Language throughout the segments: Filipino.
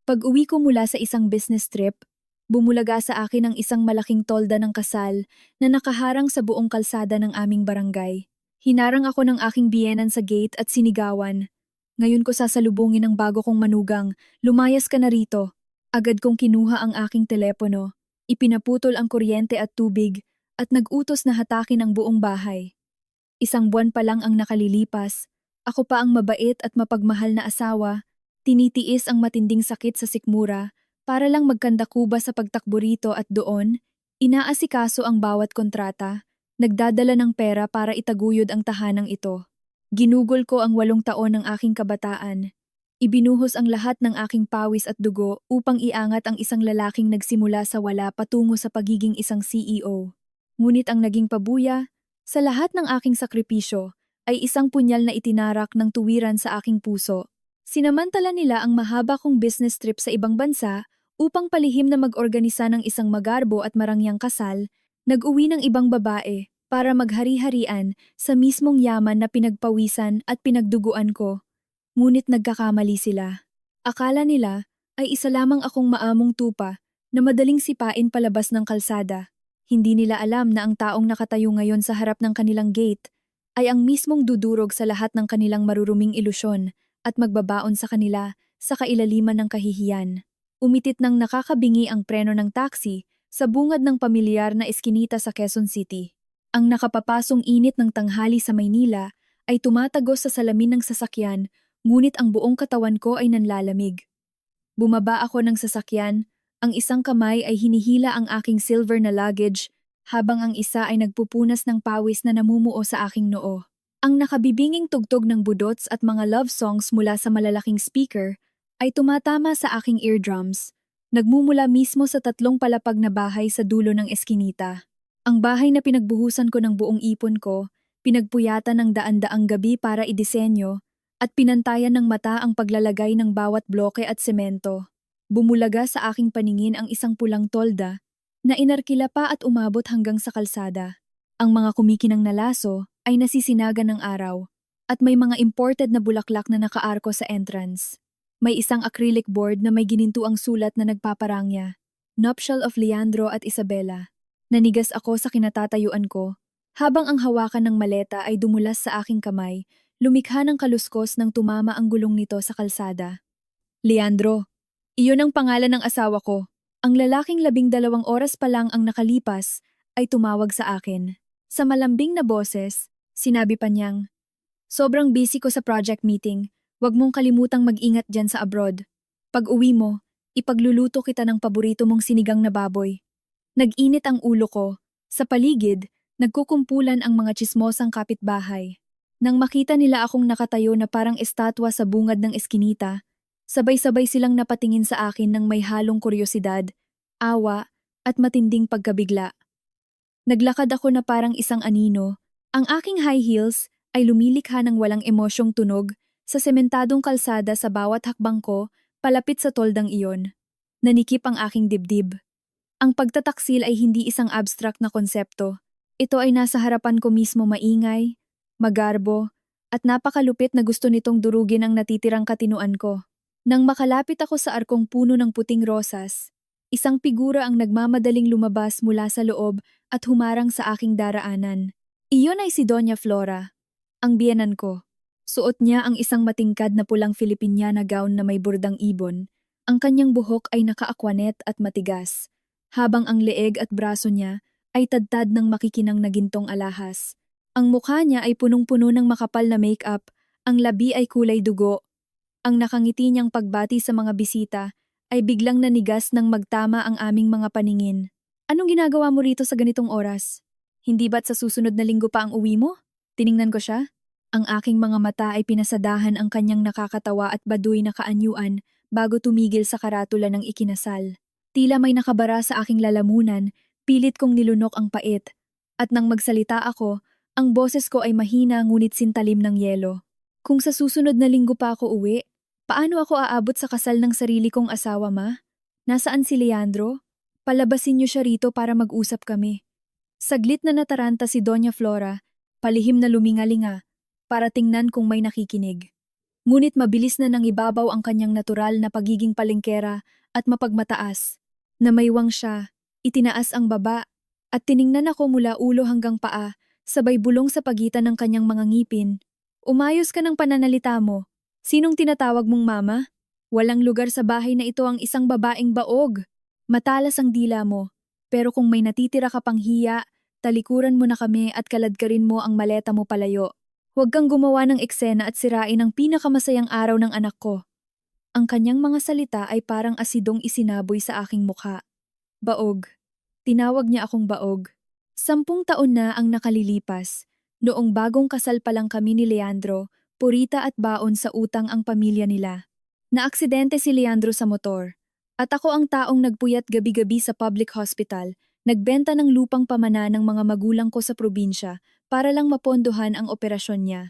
Pag-uwi ko mula sa isang business trip, bumulaga sa akin ang isang malaking tolda ng kasal na nakaharang sa buong kalsada ng aming barangay. Hinarang ako ng aking biyenan sa gate at sinigawan. Ngayon ko sasalubungin ang bago kong manugang, lumayas ka na rito. Agad kong kinuha ang aking telepono, ipinaputol ang kuryente at tubig, at nag-utos na hatakin ang buong bahay. Isang buwan pa lang ang nakalilipas, ako pa ang mabait at mapagmahal na asawa, tinitiis ang matinding sakit sa sikmura para lang magkandakuba sa pagtakbo rito at doon, inaasikaso ang bawat kontrata, nagdadala ng pera para itaguyod ang tahanang ito. Ginugol ko ang 8 taon ng aking kabataan. Ibinuhos ang lahat ng aking pawis at dugo upang iangat ang isang lalaking nagsimula sa wala patungo sa pagiging isang CEO. Ngunit ang naging pabuya, sa lahat ng aking sakripisyo, ay isang punyal na itinarak ng tuwiran sa aking puso. Sinamantala nila ang mahaba kong business trip sa ibang bansa upang palihim na mag-organisa ng isang magarbo at marangyang kasal, nag-uwi ng ibang babae para maghari-harian sa mismong yaman na pinagpawisan at pinagduguan ko. Ngunit nagkakamali sila. Akala nila ay isa lamang akong maamong tupa na madaling sipain palabas ng kalsada. Hindi nila alam na ang taong nakatayo ngayon sa harap ng kanilang gate ay ang mismong dudurog sa lahat ng kanilang maruruming ilusyon at magbabaon sa kanila sa kailaliman ng kahihiyan. Umitit ng nakakabingi ang preno ng taxi sa bungad ng pamilyar na eskinita sa Quezon City. Ang nakapapasong init ng tanghali sa Maynila ay tumatagos sa salamin ng sasakyan, ngunit ang buong katawan ko ay nanlalamig. Bumaba ako ng sasakyan, ang isang kamay ay hinihila ang aking silver na luggage, habang ang isa ay nagpupunas ng pawis na namumuo sa aking noo. Ang nakabibinging tugtog ng budots at mga love songs mula sa malalaking speaker ay tumatama sa aking eardrums, nagmumula mismo sa 3 palapag na bahay sa dulo ng eskinita. Ang bahay na pinagbuhusan ko ng buong ipon ko, pinagpuyatan ng daan-daang gabi para idisenyo, at pinantayan ng mata ang paglalagay ng bawat bloke at semento. Bumulaga sa aking paningin ang isang pulang tolda na inarkila pa at umabot hanggang sa kalsada. Ang mga kumikinang na laso ay nasisinagan ng araw at may mga imported na bulaklak na nakaarko sa entrance. May isang acrylic board na may ginintuang sulat na nagpaparangya, Nuptial of Leandro at Isabela. Nanigas ako sa kinatatayuan ko, habang ang hawakan ng maleta ay dumulas sa aking kamay, lumikha ng kaluskos nang tumama ang gulong nito sa kalsada. Leandro, iyon ang pangalan ng asawa ko. Ang lalaking 12 oras pa lang ang nakalipas ay tumawag sa akin. Sa malambing na boses, sinabi pa niyang, "Sobrang busy ko sa project meeting. Huwag mong kalimutang mag-ingat dyan sa abroad. Pag uwi mo, ipagluluto kita ng paborito mong sinigang na baboy." Nag-init ang ulo ko. Sa paligid, nagkukumpulan ang mga tsismosang kapitbahay. Nang makita nila akong nakatayo na parang estatwa sa bungad ng eskinita, sabay-sabay silang napatingin sa akin ng may halong kuryosidad, awa, at matinding pagkabigla. Naglakad ako na parang isang anino. Ang aking high heels ay lumilikha ng walang emosyong tunog sa sementadong kalsada sa bawat hakbang ko palapit sa toldang iyon. Nanikip ang aking dibdib. Ang pagtataksil ay hindi isang abstract na konsepto. Ito ay nasa harapan ko mismo maingay, magarbo, at napakalupit na gusto nitong durugin ang natitirang katinuan ko. Nang makalapit ako sa arkong puno ng puting rosas, isang figura ang nagmamadaling lumabas mula sa loob at humarang sa aking daraanan. Iyon ay si Doña Flora, ang biyenan ko. Suot niya ang isang matingkad na pulang Filipiniana gown na may burdang ibon. Ang kanyang buhok ay nakaakwanet at matigas, habang ang leeg at braso niya ay tadtad ng makikinang na gintong alahas. Ang mukha niya ay punong-puno ng makapal na make-up, ang labi ay kulay dugo. Ang nakangiti niyang pagbati sa mga bisita ay biglang nanigas nang magtama ang aming mga paningin. "Anong ginagawa mo rito sa ganitong oras? Hindi ba't sa susunod na linggo pa ang uwi mo?" Tiningnan ko siya. Ang aking mga mata ay pinasadahan ang kanyang nakakatawa at baduy na kaanyuan bago tumigil sa karatula ng ikinasal. Tila may nakabara sa aking lalamunan, pilit kong nilunok ang pait. At nang magsalita ako, ang boses ko ay mahina ngunit sintalim ng yelo. "Kung sa susunod na linggo pa ako uwi, paano ako aabot sa kasal ng sarili kong asawa, ma? Nasaan si Leandro? Palabasin niyo siya rito para mag-usap kami." Saglit na nataranta si Doña Flora, palihim na lumingalinga, para tingnan kung may nakikinig. Ngunit mabilis na nangibabaw ang kanyang natural na pagiging palengkera at mapagmataas. Namaywang siya, itinaas ang baba, at tiningnan ako mula ulo hanggang paa, sabay bulong sa pagitan ng kanyang mga ngipin. Umayos ka ng pananalita mo. Sinong tinatawag mong mama? Walang lugar sa bahay na ito ang isang babaeng baog. Matalas ang dila mo, pero kung may natitira ka pang hiya, talikuran mo na kami at kaladkarin mo ang maleta mo palayo. Huwag kang gumawa ng eksena at sirain ang pinakamasayang araw ng anak ko. Ang kanyang mga salita ay parang asidong isinaboy sa aking mukha. Baog. Tinawag niya akong baog. 10 taon na ang nakalilipas. Noong bagong kasal pa lang kami ni Leandro, purita at baon sa utang ang pamilya nila. Naaksidente si Leandro sa motor. At ako ang taong nagpuyat gabi-gabi sa public hospital, nagbenta ng lupang pamana ng mga magulang ko sa probinsya para lang mapondohan ang operasyon niya.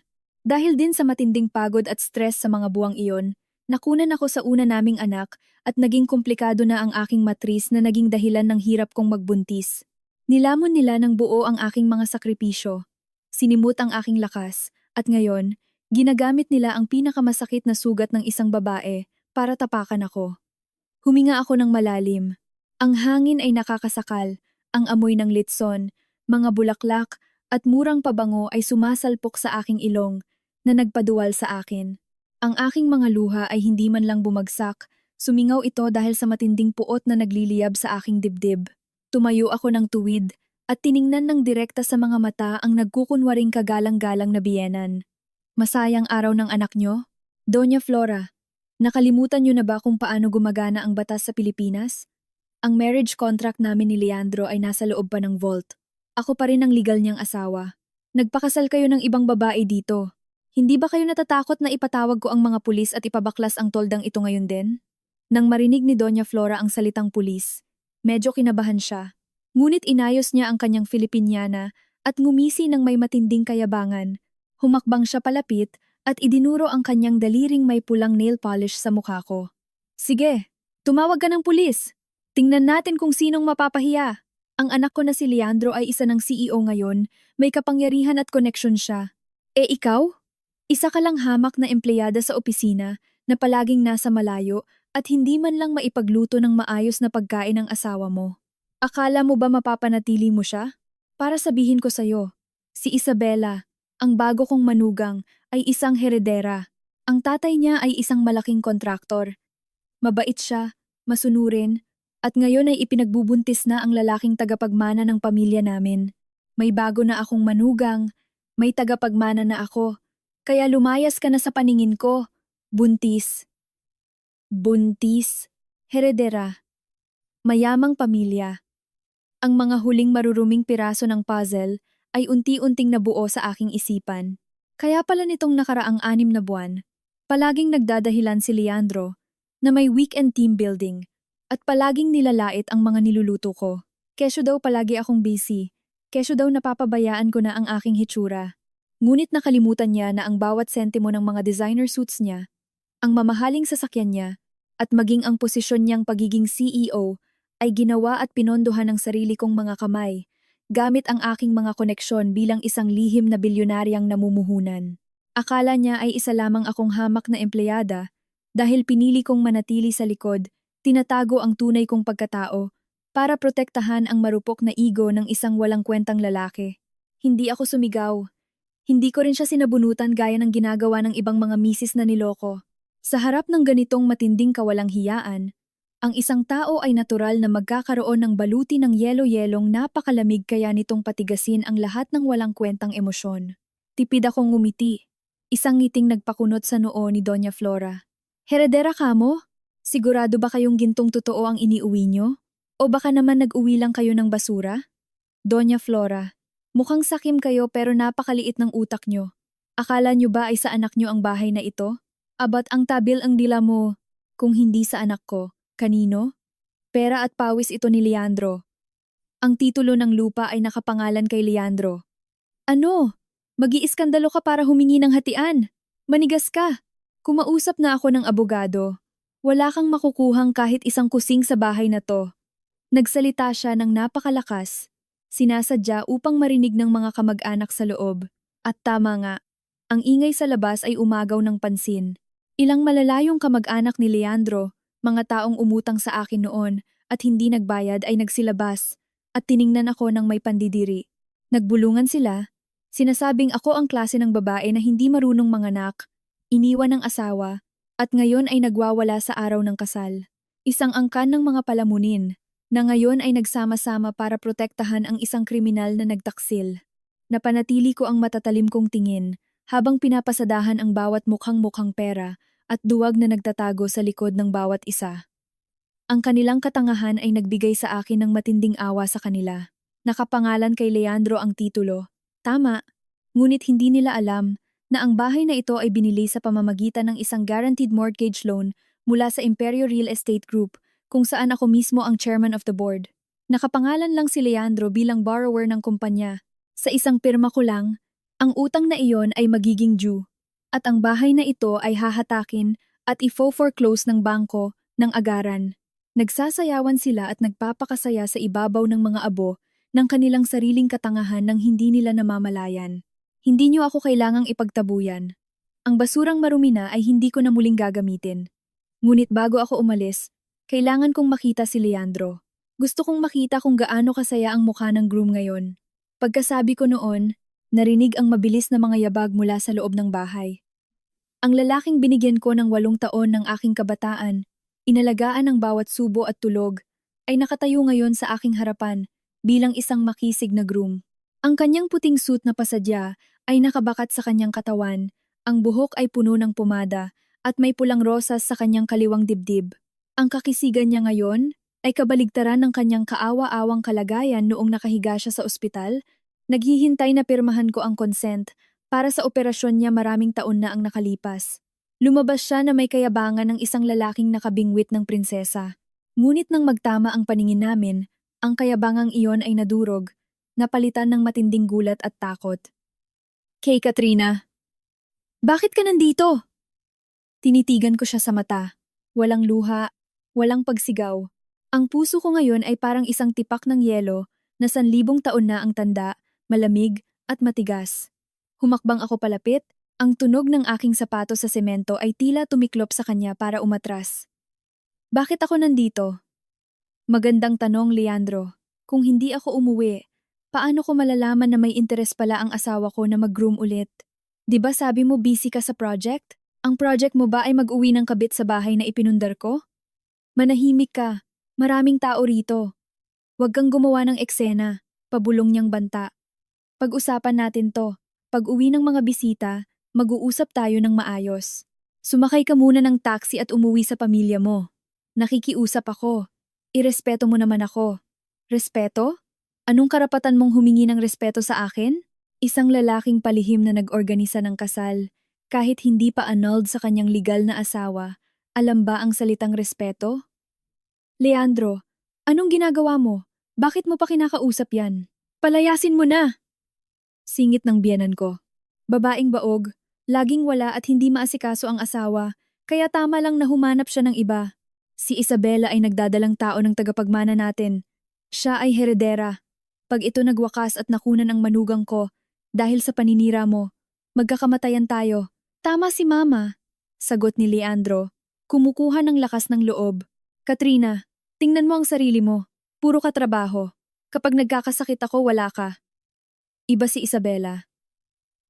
Dahil din sa matinding pagod at stress sa mga buwang iyon, nakunan ako sa una naming anak at naging komplikado na ang aking matris na naging dahilan ng hirap kong magbuntis. Nilamon nila ng buo ang aking mga sakripisyo. Sinimut ang aking lakas at ngayon, ginagamit nila ang pinakamasakit na sugat ng isang babae para tapakan ako. Huminga ako ng malalim. Ang hangin ay nakakasakal, ang amoy ng litson, mga bulaklak at murang pabango ay sumasalpok sa aking ilong na nagpaduwal sa akin. Ang aking mga luha ay hindi man lang bumagsak, sumingaw ito dahil sa matinding puot na nagliliyab sa aking dibdib. Tumayo ako ng tuwid at tiningnan ng direkta sa mga mata ang nagkukunwaring kagalang-galang na biyenan. Masayang araw ng anak nyo? Doña Flora, nakalimutan nyo na ba kung paano gumagana ang batas sa Pilipinas? Ang marriage contract namin ni Leandro ay nasa loob pa ng vault. Ako pa rin ang legal niyang asawa. Nagpakasal kayo ng ibang babae dito. Hindi ba kayo natatakot na ipatawag ko ang mga pulis at ipabaklas ang toldang ito ngayon din? Nang marinig ni Doña Flora ang salitang pulis, medyo kinabahan siya. Ngunit inayos niya ang kanyang Filipiniana at ngumisi ng may matinding kayabangan. Humakbang siya palapit at idinuro ang kanyang daliring may pulang nail polish sa mukha ko. Sige, tumawag ka ng pulis. Tingnan natin kung sinong mapapahiya. Ang anak ko na si Leandro ay isa ng CEO ngayon, may kapangyarihan at koneksyon siya. Ikaw? Isa ka lang hamak na empleyada sa opisina na palaging nasa malayo at hindi man lang maipagluto ng maayos na pagkain ng asawa mo. Akala mo ba mapapanatili mo siya? Para sabihin ko sa'yo, si Isabela, ang bago kong manugang, ay isang heredera. Ang tatay niya ay isang malaking kontraktor. Mabait siya, masunurin, at ngayon ay ipinagbubuntis na ang lalaking tagapagmana ng pamilya namin. May bago na akong manugang, may tagapagmana na ako, kaya lumayas ka na sa paningin ko. Buntis. Buntis. Heredera. Mayamang pamilya. Ang mga huling maruruming piraso ng puzzle ay unti-unting nabuo sa aking isipan. Kaya pala nitong nakaraang 6 na buwan, palaging nagdadahilan si Leandro na may weekend team building at palaging nilalait ang mga niluluto ko. Kesyo daw palagi akong busy, kesyo daw napapabayaan ko na ang aking hitsura. Ngunit nakalimutan niya na ang bawat sentimo ng mga designer suits niya, ang mamahaling sasakyan niya, at maging ang posisyon niyang pagiging CEO ay ginawa at pinondohan ng sarili kong mga kamay, gamit ang aking mga koneksyon bilang isang lihim na bilyonaryang namumuhunan. Akala niya ay isa lamang akong hamak na empleyada dahil pinili kong manatili sa likod, tinatago ang tunay kong pagkatao para protektahan ang marupok na ego ng isang walang kwentang lalaki. Hindi ako sumigaw. Hindi ko rin siya sinabunutan gaya ng ginagawa ng ibang mga misis na niloko. Sa harap ng ganitong matinding kawalang hiyaan, ang isang tao ay natural na magkakaroon ng baluti ng yelo-yelong napakalamig kaya nitong patigasin ang lahat ng walang kwentang emosyon. Tipid akong ngumiti. Isang ngiting nagpakunot sa noo ni Doña Flora. Heredera ka mo? Sigurado ba kayong gintong totoo ang iniuwi nyo? O baka naman nag-uwi lang kayo ng basura? Doña Flora, mukhang sakim kayo pero napakaliit ng utak nyo. Akala nyo ba ay sa anak nyo ang bahay na ito? Abat ang tabil ang dila mo. Kung hindi sa anak ko, kanino? Pera at pawis ito ni Leandro. Ang titulo ng lupa ay nakapangalan kay Leandro. Ano? Mag-iiskandalo ka para humingi ng hatian. Manigas ka. Kumausap na ako ng abogado. Wala kang makukuhang kahit isang kusing sa bahay na to. Nagsalita siya ng napakalakas. Sinasadya upang marinig ng mga kamag-anak sa loob. At tama nga, ang ingay sa labas ay umagaw ng pansin. Ilang malalayong kamag-anak ni Leandro, mga taong umutang sa akin noon at hindi nagbayad ay nagsilabas at tiningnan ako ng may pandidiri. Nagbulungan sila, sinasabing ako ang klase ng babae na hindi marunong manganak, iniwan ng asawa, at ngayon ay nagwawala sa araw ng kasal. Isang angkan ng mga palamunin, na ngayon ay nagsama-sama para protektahan ang isang kriminal na nagtaksil. Napanatili ko ang matatalim kong tingin habang pinapasadahan ang bawat mukhang-mukhang pera at duwag na nagtatago sa likod ng bawat isa. Ang kanilang katangahan ay nagbigay sa akin ng matinding awa sa kanila. Nakapangalan kay Leandro ang titulo. Tama, ngunit hindi nila alam na ang bahay na ito ay binili sa pamamagitan ng isang guaranteed mortgage loan mula sa Imperio Real Estate Group kung saan ako mismo ang chairman of the board. Nakapangalan lang si Leandro bilang borrower ng kumpanya. Sa isang pirma ko lang, ang utang na iyon ay magiging due. At ang bahay na ito ay hahatakin at ifo-foreclose ng bangko ng agaran. Nagsasayawan sila at nagpapakasaya sa ibabaw ng mga abo ng kanilang sariling katangahan nang hindi nila namamalayan. Hindi niyo ako kailangang ipagtabuyan. Ang basurang marumi na ay hindi ko na muling gagamitin. Ngunit bago ako umalis, kailangan kong makita si Leandro. Gusto kong makita kung gaano kasaya ang mukha ng groom ngayon. Pagkasabi ko noon, narinig ang mabilis na mga yabag mula sa loob ng bahay. Ang lalaking binigyan ko ng 8 taon ng aking kabataan, inalagaan ang bawat subo at tulog, ay nakatayo ngayon sa aking harapan bilang isang makisig na groom. Ang kanyang puting suit na pasadya ay nakabakat sa kanyang katawan, ang buhok ay puno ng pumada at may pulang rosas sa kanyang kaliwang dibdib. Ang kakisigan niya ngayon ay kabaligtaran ng kanyang kaawa-awang kalagayan noong nakahiga siya sa ospital. Naghihintay na pirmahan ko ang consent para sa operasyon niya maraming taon na ang nakalipas. Lumabas siya na may kayabangan ng isang lalaking nakabingwit ng prinsesa. Ngunit nang magtama ang paningin namin, ang kayabangang iyon ay nadurog, napalitan ng matinding gulat at takot. Kay Katrina, bakit ka nandito? Tinitigan ko siya sa mata. Walang luha, walang pagsigaw. Ang puso ko ngayon ay parang isang tipak ng yelo na 1,000 taon na ang tanda, malamig at matigas. Humakbang ako palapit, ang tunog ng aking sapatos sa semento ay tila tumiklop sa kanya para umatras. Bakit ako nandito? Magandang tanong, Leandro. Kung hindi ako umuwi, paano ko malalaman na may interes pala ang asawa ko na mag-groom ulit? 'Di ba sabi mo busy ka sa project? Ang project mo ba ay mag-uwi ng kabit sa bahay na ipinundar ko? Manahimik ka. Maraming tao rito. Huwag kang gumawa ng eksena. Pabulong niyang banta. Pag-usapan natin to. Pag-uwi ng mga bisita, mag-uusap tayo ng maayos. Sumakay ka muna ng taxi at umuwi sa pamilya mo. Nakikiusap ako. Irespeto mo naman ako. Respeto? Anong karapatan mong humingi ng respeto sa akin? Isang lalaking palihim na nag-organisa ng kasal, kahit hindi pa annulled sa kanyang legal na asawa, alam ba ang salitang respeto? Leandro, anong ginagawa mo? Bakit mo pa kinakausap yan? Palayasin mo na! Singit ng biyenan ko. Babaeng baog, laging wala at hindi maasikaso ang asawa, kaya tama lang na humanap siya ng iba. Si Isabela ay nagdadalang tao ng tagapagmana natin. Siya ay heredera. Pag ito nagwakas at nakunan ang manugang ko, dahil sa paninira mo, magkakamatayan tayo. Tama si Mama, sagot ni Leandro, kumukuha ng lakas ng loob. Katrina, tingnan mo ang sarili mo. Puro ka trabaho. Kapag nagkakasakit ako, wala ka. Iba si Isabela.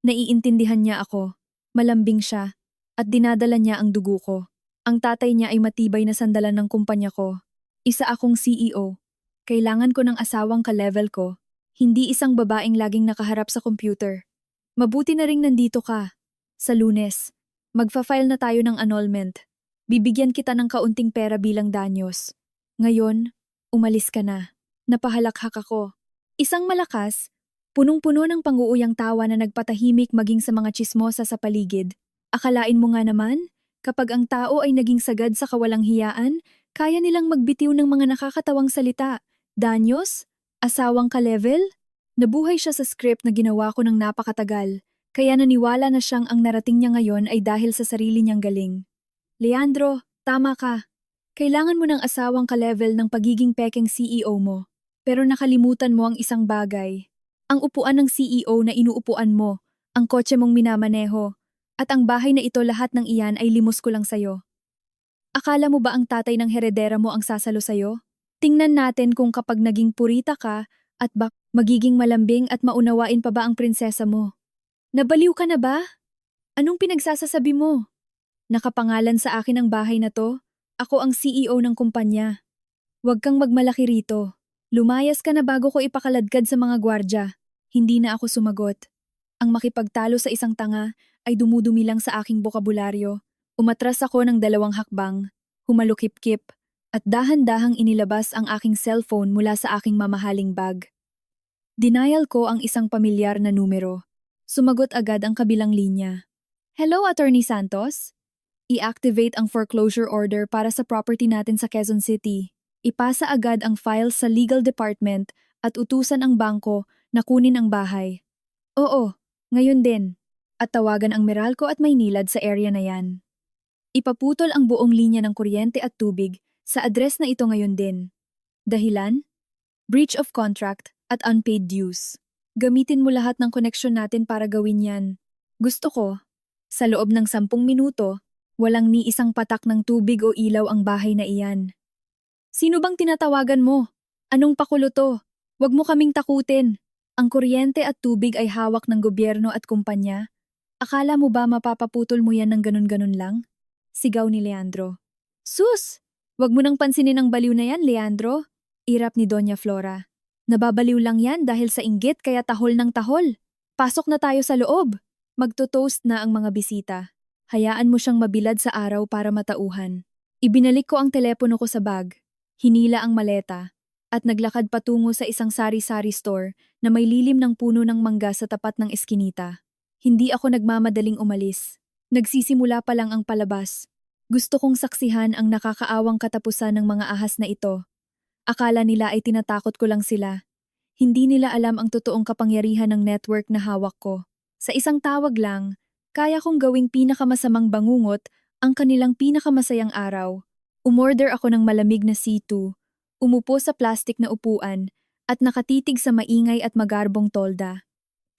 Naiintindihan niya ako. Malambing siya. At dinadala niya ang dugo ko. Ang tatay niya ay matibay na sandalan ng kumpanya ko. Isa akong CEO. Kailangan ko ng asawang ka-level ko. Hindi isang babaeng laging nakaharap sa computer. Mabuti na ring nandito ka. Sa Lunes, magfa-file na tayo ng annulment. Bibigyan kita ng kaunting pera bilang danyos. Ngayon, umalis ka na. Napahalakhak ako. Isang malakas, punong-puno ng pang-uuyang tawa na nagpatahimik maging sa mga tsismosa sa paligid. Akalain mo nga naman, kapag ang tao ay naging sagad sa kawalang hiyaan, kaya nilang magbitiw ng mga nakakatawang salita. Danyos? Asawang ka-level? Nabuhay siya sa script na ginawa ko ng napakatagal, kaya naniwala na siyang ang narating niya ngayon ay dahil sa sarili niyang galing. Leandro, tama ka. Kailangan mo ng asawang ka-level ng pagiging pekeng CEO mo. Pero nakalimutan mo ang isang bagay. Ang upuan ng CEO na inuupuan mo, ang kotse mong minamaneho, At ang bahay na ito lahat ng iyan ay limos ko lang sayo. Akala mo ba ang tatay ng heredera mo ang sasalo sayo? Tingnan natin kung kapag naging purita ka at magiging malambing at maunawain pa ba ang prinsesa mo. Nabaliw ka na ba? Anong pinagsasasabi mo? Nakapangalan sa akin ang bahay na to. Ako ang CEO ng kumpanya. Huwag kang magmalaki rito. Lumayas ka na bago ko ipakaladkad sa mga gwardya. Hindi na ako sumagot. Ang makipagtalo sa isang tanga ay dumudumi lang sa aking bokabularyo. Umatras ako ng 2 hakbang, humalukip-kip, at dahan-dahang inilabas ang aking cellphone mula sa aking mamahaling bag. Denial ko ang isang pamilyar na numero. Sumagot agad ang kabilang linya. Hello, Attorney Santos? I-activate ang foreclosure order para sa property natin sa Quezon City. Ipasa agad ang files sa legal department at utusan ang bangko na kunin ang bahay. Oo, ngayon din. At tawagan ang Meralco at Maynilad sa area na yan. Ipaputol ang buong linya ng kuryente at tubig sa address na ito ngayon din. Dahilan? Breach of contract at unpaid dues. Gamitin mo lahat ng koneksyon natin para gawin yan. Gusto ko, sa loob ng 10 minuto, walang ni isang patak ng tubig o ilaw ang bahay na iyan. Sino bang tinatawagan mo? Anong pakulo to? Huwag mo kaming takutin. Ang kuryente at tubig ay hawak ng gobyerno at kumpanya. Akala mo ba mapapaputol mo yan ng ganun-ganun lang? Sigaw ni Leandro. Sus! Huwag mo nang pansinin ang baliw na yan, Leandro. Irap ni Doña Flora. Nababaliw lang yan dahil sa inggit kaya tahol ng tahol. Pasok na tayo sa loob. Magto-toast na ang mga bisita. Hayaan mo siyang mabilad sa araw para matauhan. Ibinalik ko ang telepono ko sa bag, hinila ang maleta, at naglakad patungo sa isang sari-sari store na may lilim ng puno ng mangga sa tapat ng eskinita. Hindi ako nagmamadaling umalis. Nagsisimula pa lang ang palabas. Gusto kong saksihan ang nakakaawang katapusan ng mga ahas na ito. Akala nila ay tinatakot ko lang sila. Hindi nila alam ang totoong kapangyarihan ng network na hawak ko. Sa isang tawag lang, kaya kong gawing pinakamasamang bangungot ang kanilang pinakamasayang araw. Umorder ako ng malamig na C2, umupo sa plastik na upuan, at nakatitig sa maingay at magarbong tolda.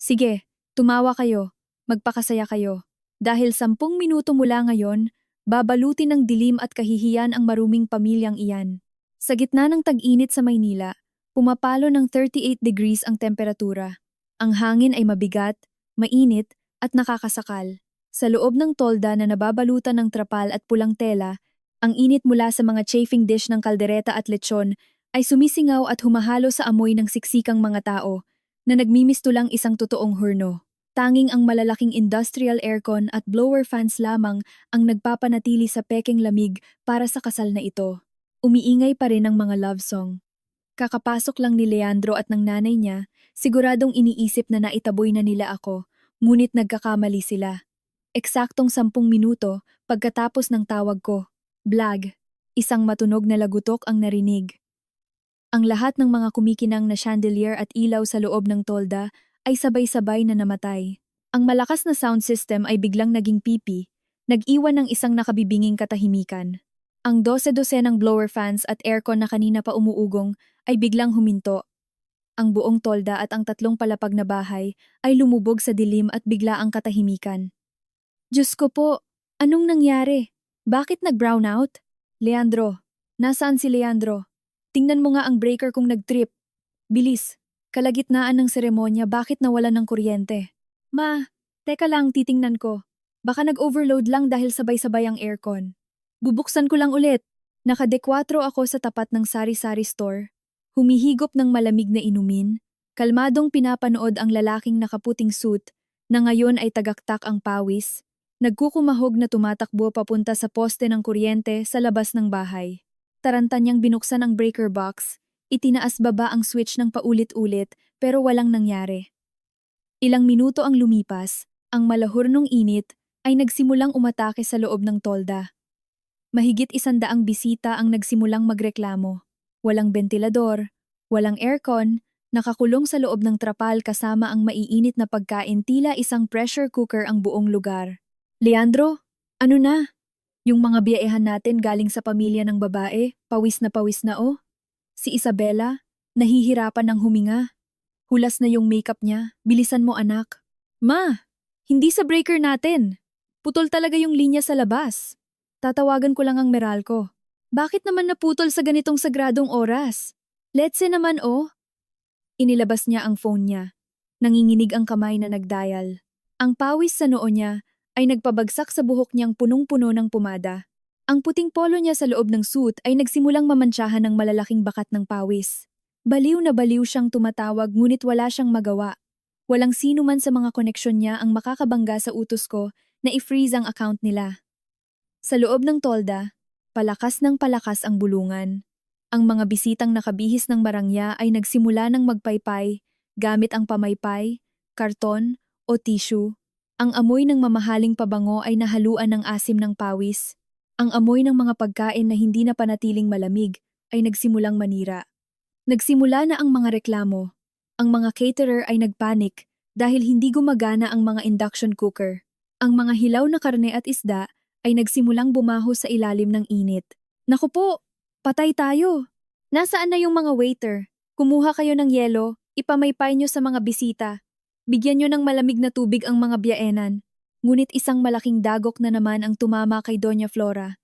Sige, tumawa kayo, magpakasaya kayo. Dahil 10 minuto mula ngayon, babalutin ng dilim at kahihiyan ang maruming pamilyang iyan. Sa gitna ng tag-init sa Maynila, pumapalo ng 38 degrees ang temperatura. Ang hangin ay mabigat, mainit, at nakakasakal. Sa loob ng tolda na nababalutan ng trapal at pulang tela, ang init mula sa mga chafing dish ng kaldereta at lechon ay sumisingaw at humahalo sa amoy ng siksikang mga tao na nagmimistulang isang totoong hurno. Tanging ang malalaking industrial aircon at blower fans lamang ang nagpapanatili sa pekeng lamig para sa kasal na ito. Umiingay pa rin ang mga love song. Kakapasok lang ni Leandro at ng nanay niya, siguradong iniisip na naitaboy na nila ako. Ngunit nagkakamali sila. Eksaktong 10 minuto pagkatapos ng tawag ko. Blag. Isang matunog na lagutok ang narinig. Ang lahat ng mga kumikinang na chandelier at ilaw sa loob ng tolda ay sabay-sabay na namatay. Ang malakas na sound system ay biglang naging pipi, nag-iwan ng isang nakabibinging katahimikan. Ang 12 ng blower fans at aircon na kanina pa umuugong ay biglang huminto. Ang buong tolda at ang 3 palapag na bahay ay lumubog sa dilim at bigla ang katahimikan. Diyos ko po, anong nangyari? Bakit nag-brown out? Leandro, nasaan si Leandro? Tingnan mo nga ang breaker kung nag-trip. Bilis, kalagitnaan ng seremonya bakit nawalan ng kuryente? Ma, teka lang titingnan ko. Baka nag-overload lang dahil sabay-sabay ang aircon. Bubuksan ko lang ulit. Naka-4 ako sa tapat ng sari-sari store. Humihigop ng malamig na inumin, kalmadong pinapanood ang lalaking nakaputing suit na ngayon ay tagaktak ang pawis, nagkukumahog na tumatakbo papunta sa poste ng kuryente sa labas ng bahay. Taranta niyang binuksan ang breaker box, itinaas baba ang switch ng paulit-ulit pero walang nangyari. Ilang minuto ang lumipas, ang malahurnong init ay nagsimulang umatake sa loob ng tolda. Mahigit 100 bisita ang nagsimulang magreklamo. Walang bentilador, walang aircon, nakakulong sa loob ng trapal kasama ang maiinit na pagkain tila isang pressure cooker ang buong lugar. Leandro, ano na? Yung mga biyaehan natin galing sa pamilya ng babae, pawis na oh. Si Isabela, nahihirapan ng huminga. Hulas na yung makeup niya, bilisan mo anak. Ma, hindi sa breaker natin. Putol talaga yung linya sa labas. Tatawagan ko lang ang Meralco. Bakit naman naputol sa ganitong sagradong oras? Letse naman oh. Inilabas niya ang phone niya. Nanginginig ang kamay na nagdial. Ang pawis sa noo niya ay nagpabagsak sa buhok niyang punong-puno ng pumada. Ang puting polo niya sa loob ng suit ay nagsimulang mamantsahan ng malalaking bakat ng pawis. Baliw na baliw siyang tumatawag ngunit wala siyang magawa. Walang sino man sa mga koneksyon niya ang makakabangga sa utos ko na i-freeze ang account nila. Sa loob ng tolda, palakas ng palakas ang bulungan. Ang mga bisitang nakabihis ng barangya ay nagsimula ng magpaypay gamit ang pamaypay, karton o tissue. Ang amoy ng mamahaling pabango ay nahaluan ng asim ng pawis. Ang amoy ng mga pagkain na hindi na panatiling malamig ay nagsimulang manira. Nagsimula na ang mga reklamo. Ang mga caterer ay nagpanik dahil hindi gumagana ang mga induction cooker. Ang mga hilaw na karne at isda ay nagsimulang bumaho sa ilalim ng init. Naku po, patay tayo. Nasaan na yung mga waiter? Kumuha kayo ng yelo, ipamaypay nyo sa mga bisita. Bigyan nyo ng malamig na tubig ang mga biyaenan. Ngunit isang malaking dagok na naman ang tumama kay Doña Flora.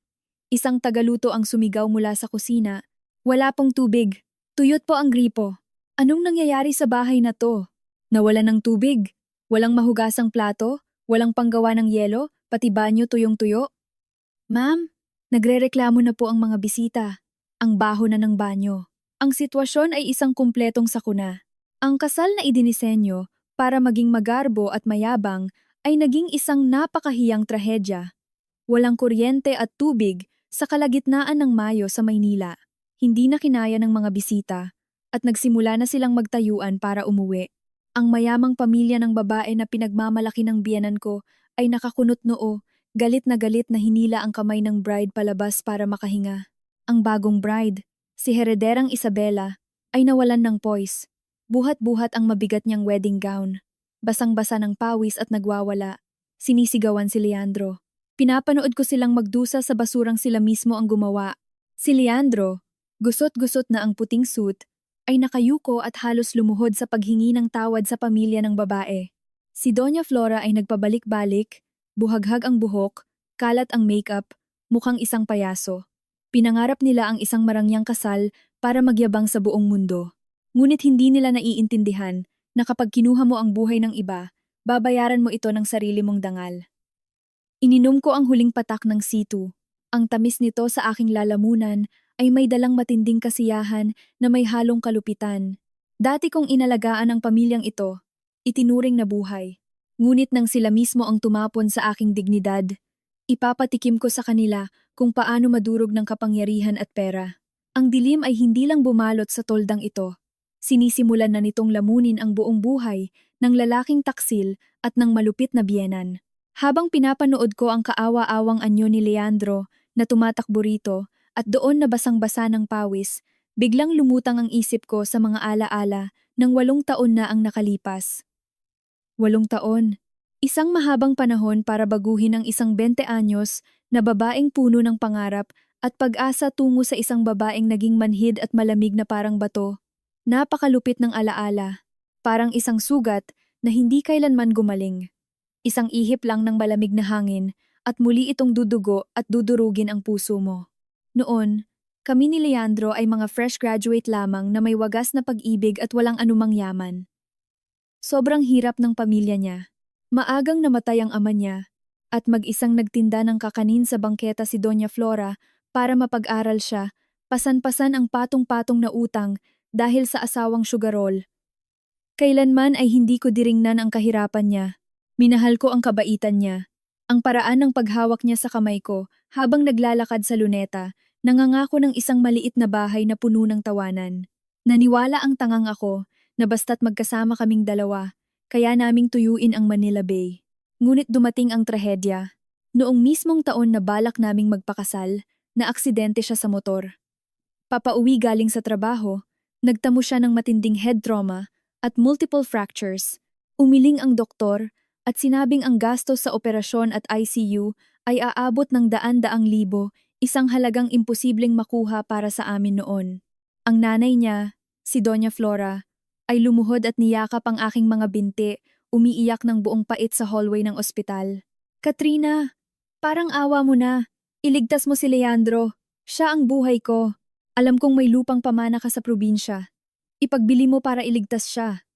Isang tagaluto ang sumigaw mula sa kusina. Wala pong tubig. Tuyot po ang gripo. Anong nangyayari sa bahay na to? Nawalan ng tubig? Walang mahugasang plato? Walang panggawa ng yelo? Pati banyo tuyong-tuyo? Ma'am, nagrereklamo na po ang mga bisita. Ang baho na ng banyo. Ang sitwasyon ay isang kumpletong sakuna. Ang kasal na idinisenyo para maging magarbo at mayabang ay naging isang napakahiyang trahedya. Walang kuryente at tubig sa kalagitnaan ng Mayo sa Maynila. Hindi na kinaya ng mga bisita at nagsimula na silang magtayuan para umuwi. Ang mayamang pamilya ng babae na pinagmamalaki ng biyenan ko ay nakakunot noo, galit na hinila ang kamay ng bride palabas para makahinga. Ang bagong bride, si Herederang Isabela, ay nawalan ng poise. Buhat-buhat ang mabigat niyang wedding gown. Basang-basa ng pawis at nagwawala. Sinisigawan si Leandro. Pinapanood ko silang magdusa sa basurang sila mismo ang gumawa. Si Leandro, gusot-gusot na ang puting suit, ay nakayuko at halos lumuhod sa paghingi ng tawad sa pamilya ng babae. Si Doña Flora ay nagpabalik-balik, buhaghag ang buhok, kalat ang makeup, mukhang isang payaso. Pinangarap nila ang isang marangyang kasal para magyabang sa buong mundo. Ngunit hindi nila naiintindihan na kapag kinuha mo ang buhay ng iba, babayaran mo ito ng sarili mong dangal. Ininom ko ang huling patak ng C2. Ang tamis nito sa aking lalamunan ay may dalang matinding kasiyahan na may halong kalupitan. Dati kong inalagaan ang pamilyang ito, itinuring na buhay. Ngunit nang sila mismo ang tumapon sa aking dignidad, ipapatikim ko sa kanila kung paano madurog ng kapangyarihan at pera. Ang dilim ay hindi lang bumalot sa toldang ito. Sinisimulan na nitong lamunin ang buong buhay ng lalaking taksil at ng malupit na biyenan. Habang pinapanood ko ang kaawa-awang anyo ni Leandro na tumatakbo rito at doon na basang-basa ng pawis, biglang lumutang ang isip ko sa mga alaala ng 8 taon na ang nakalipas. 8 taon. Isang mahabang panahon para baguhin ang isang 20 anyos na babaeng puno ng pangarap at pag-asa tungo sa isang babaeng naging manhid at malamig na parang bato. Napakalupit ng alaala. Parang isang sugat na hindi kailanman gumaling. Isang ihip lang ng malamig na hangin at muli itong dudugo at dudurugin ang puso mo. Noon, kami ni Leandro ay mga fresh graduate lamang na may wagas na pag-ibig at walang anumang yaman. Sobrang hirap ng pamilya niya. Maagang namatay ang ama niya at mag-isang nagtinda ng kakanin sa bangketa si Doña Flora para mapag-aral siya, pasan-pasan ang patong-patong na utang dahil sa asawang sugarol. Kailanman ay hindi ko diringnan ang kahirapan niya. Minahal ko ang kabaitan niya. Ang paraan ng paghawak niya sa kamay ko habang naglalakad sa luneta, nangangako ng isang maliit na bahay na puno ng tawanan. Naniwala ang tangang ako na basta't magkasama kaming dalawa, kaya naming tuyuin ang Manila Bay. Ngunit dumating ang trahedya. Noong mismong taon na balak naming magpakasal, na aksidente siya sa motor. Papauwi galing sa trabaho, nagtamo siya ng matinding head trauma at multiple fractures. Umiling ang doktor at sinabing ang gastos sa operasyon at ICU ay aabot ng daan-daang libo, isang halagang imposibleng makuha para sa amin noon. Ang nanay niya, si Doña Flora, ay lumuhod at niyakap ang aking mga binti, umiiyak ng buong pait sa hallway ng ospital. Katrina, parang awa mo na. Iligtas mo si Leandro. Siya ang buhay ko. Alam kong may lupang pamana ka sa probinsya. Ipagbili mo para iligtas siya.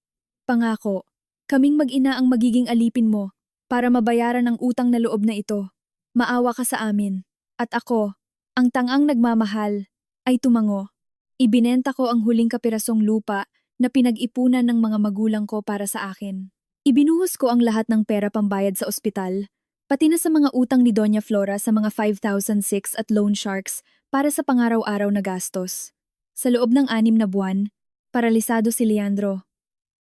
Pangako, kaming mag-ina ang magiging alipin mo para mabayaran ang utang na loob na ito. Maawa ka sa amin. At ako, ang tangang nagmamahal, ay tumango. Ibinenta ko ang huling kapirasong lupa na pinag-ipunan ng mga magulang ko para sa akin. Ibinuhos ko ang lahat ng pera pambayad sa ospital, pati na sa mga utang ni Doña Flora sa mga 5,006 at loan sharks para sa pangaraw-araw na gastos. Sa loob ng 6 na buwan, paralisado si Leandro.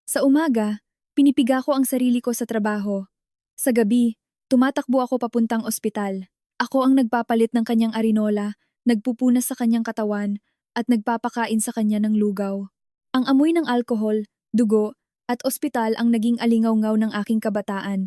Sa umaga, pinipiga ko ang sarili ko sa trabaho. Sa gabi, tumatakbo ako papuntang ospital. Ako ang nagpapalit ng kanyang arinola, nagpupunas sa kanyang katawan, at nagpapakain sa kanya ng lugaw. Ang amoy ng alkohol, dugo, at ospital ang naging alingaw-ngaw ng aking kabataan.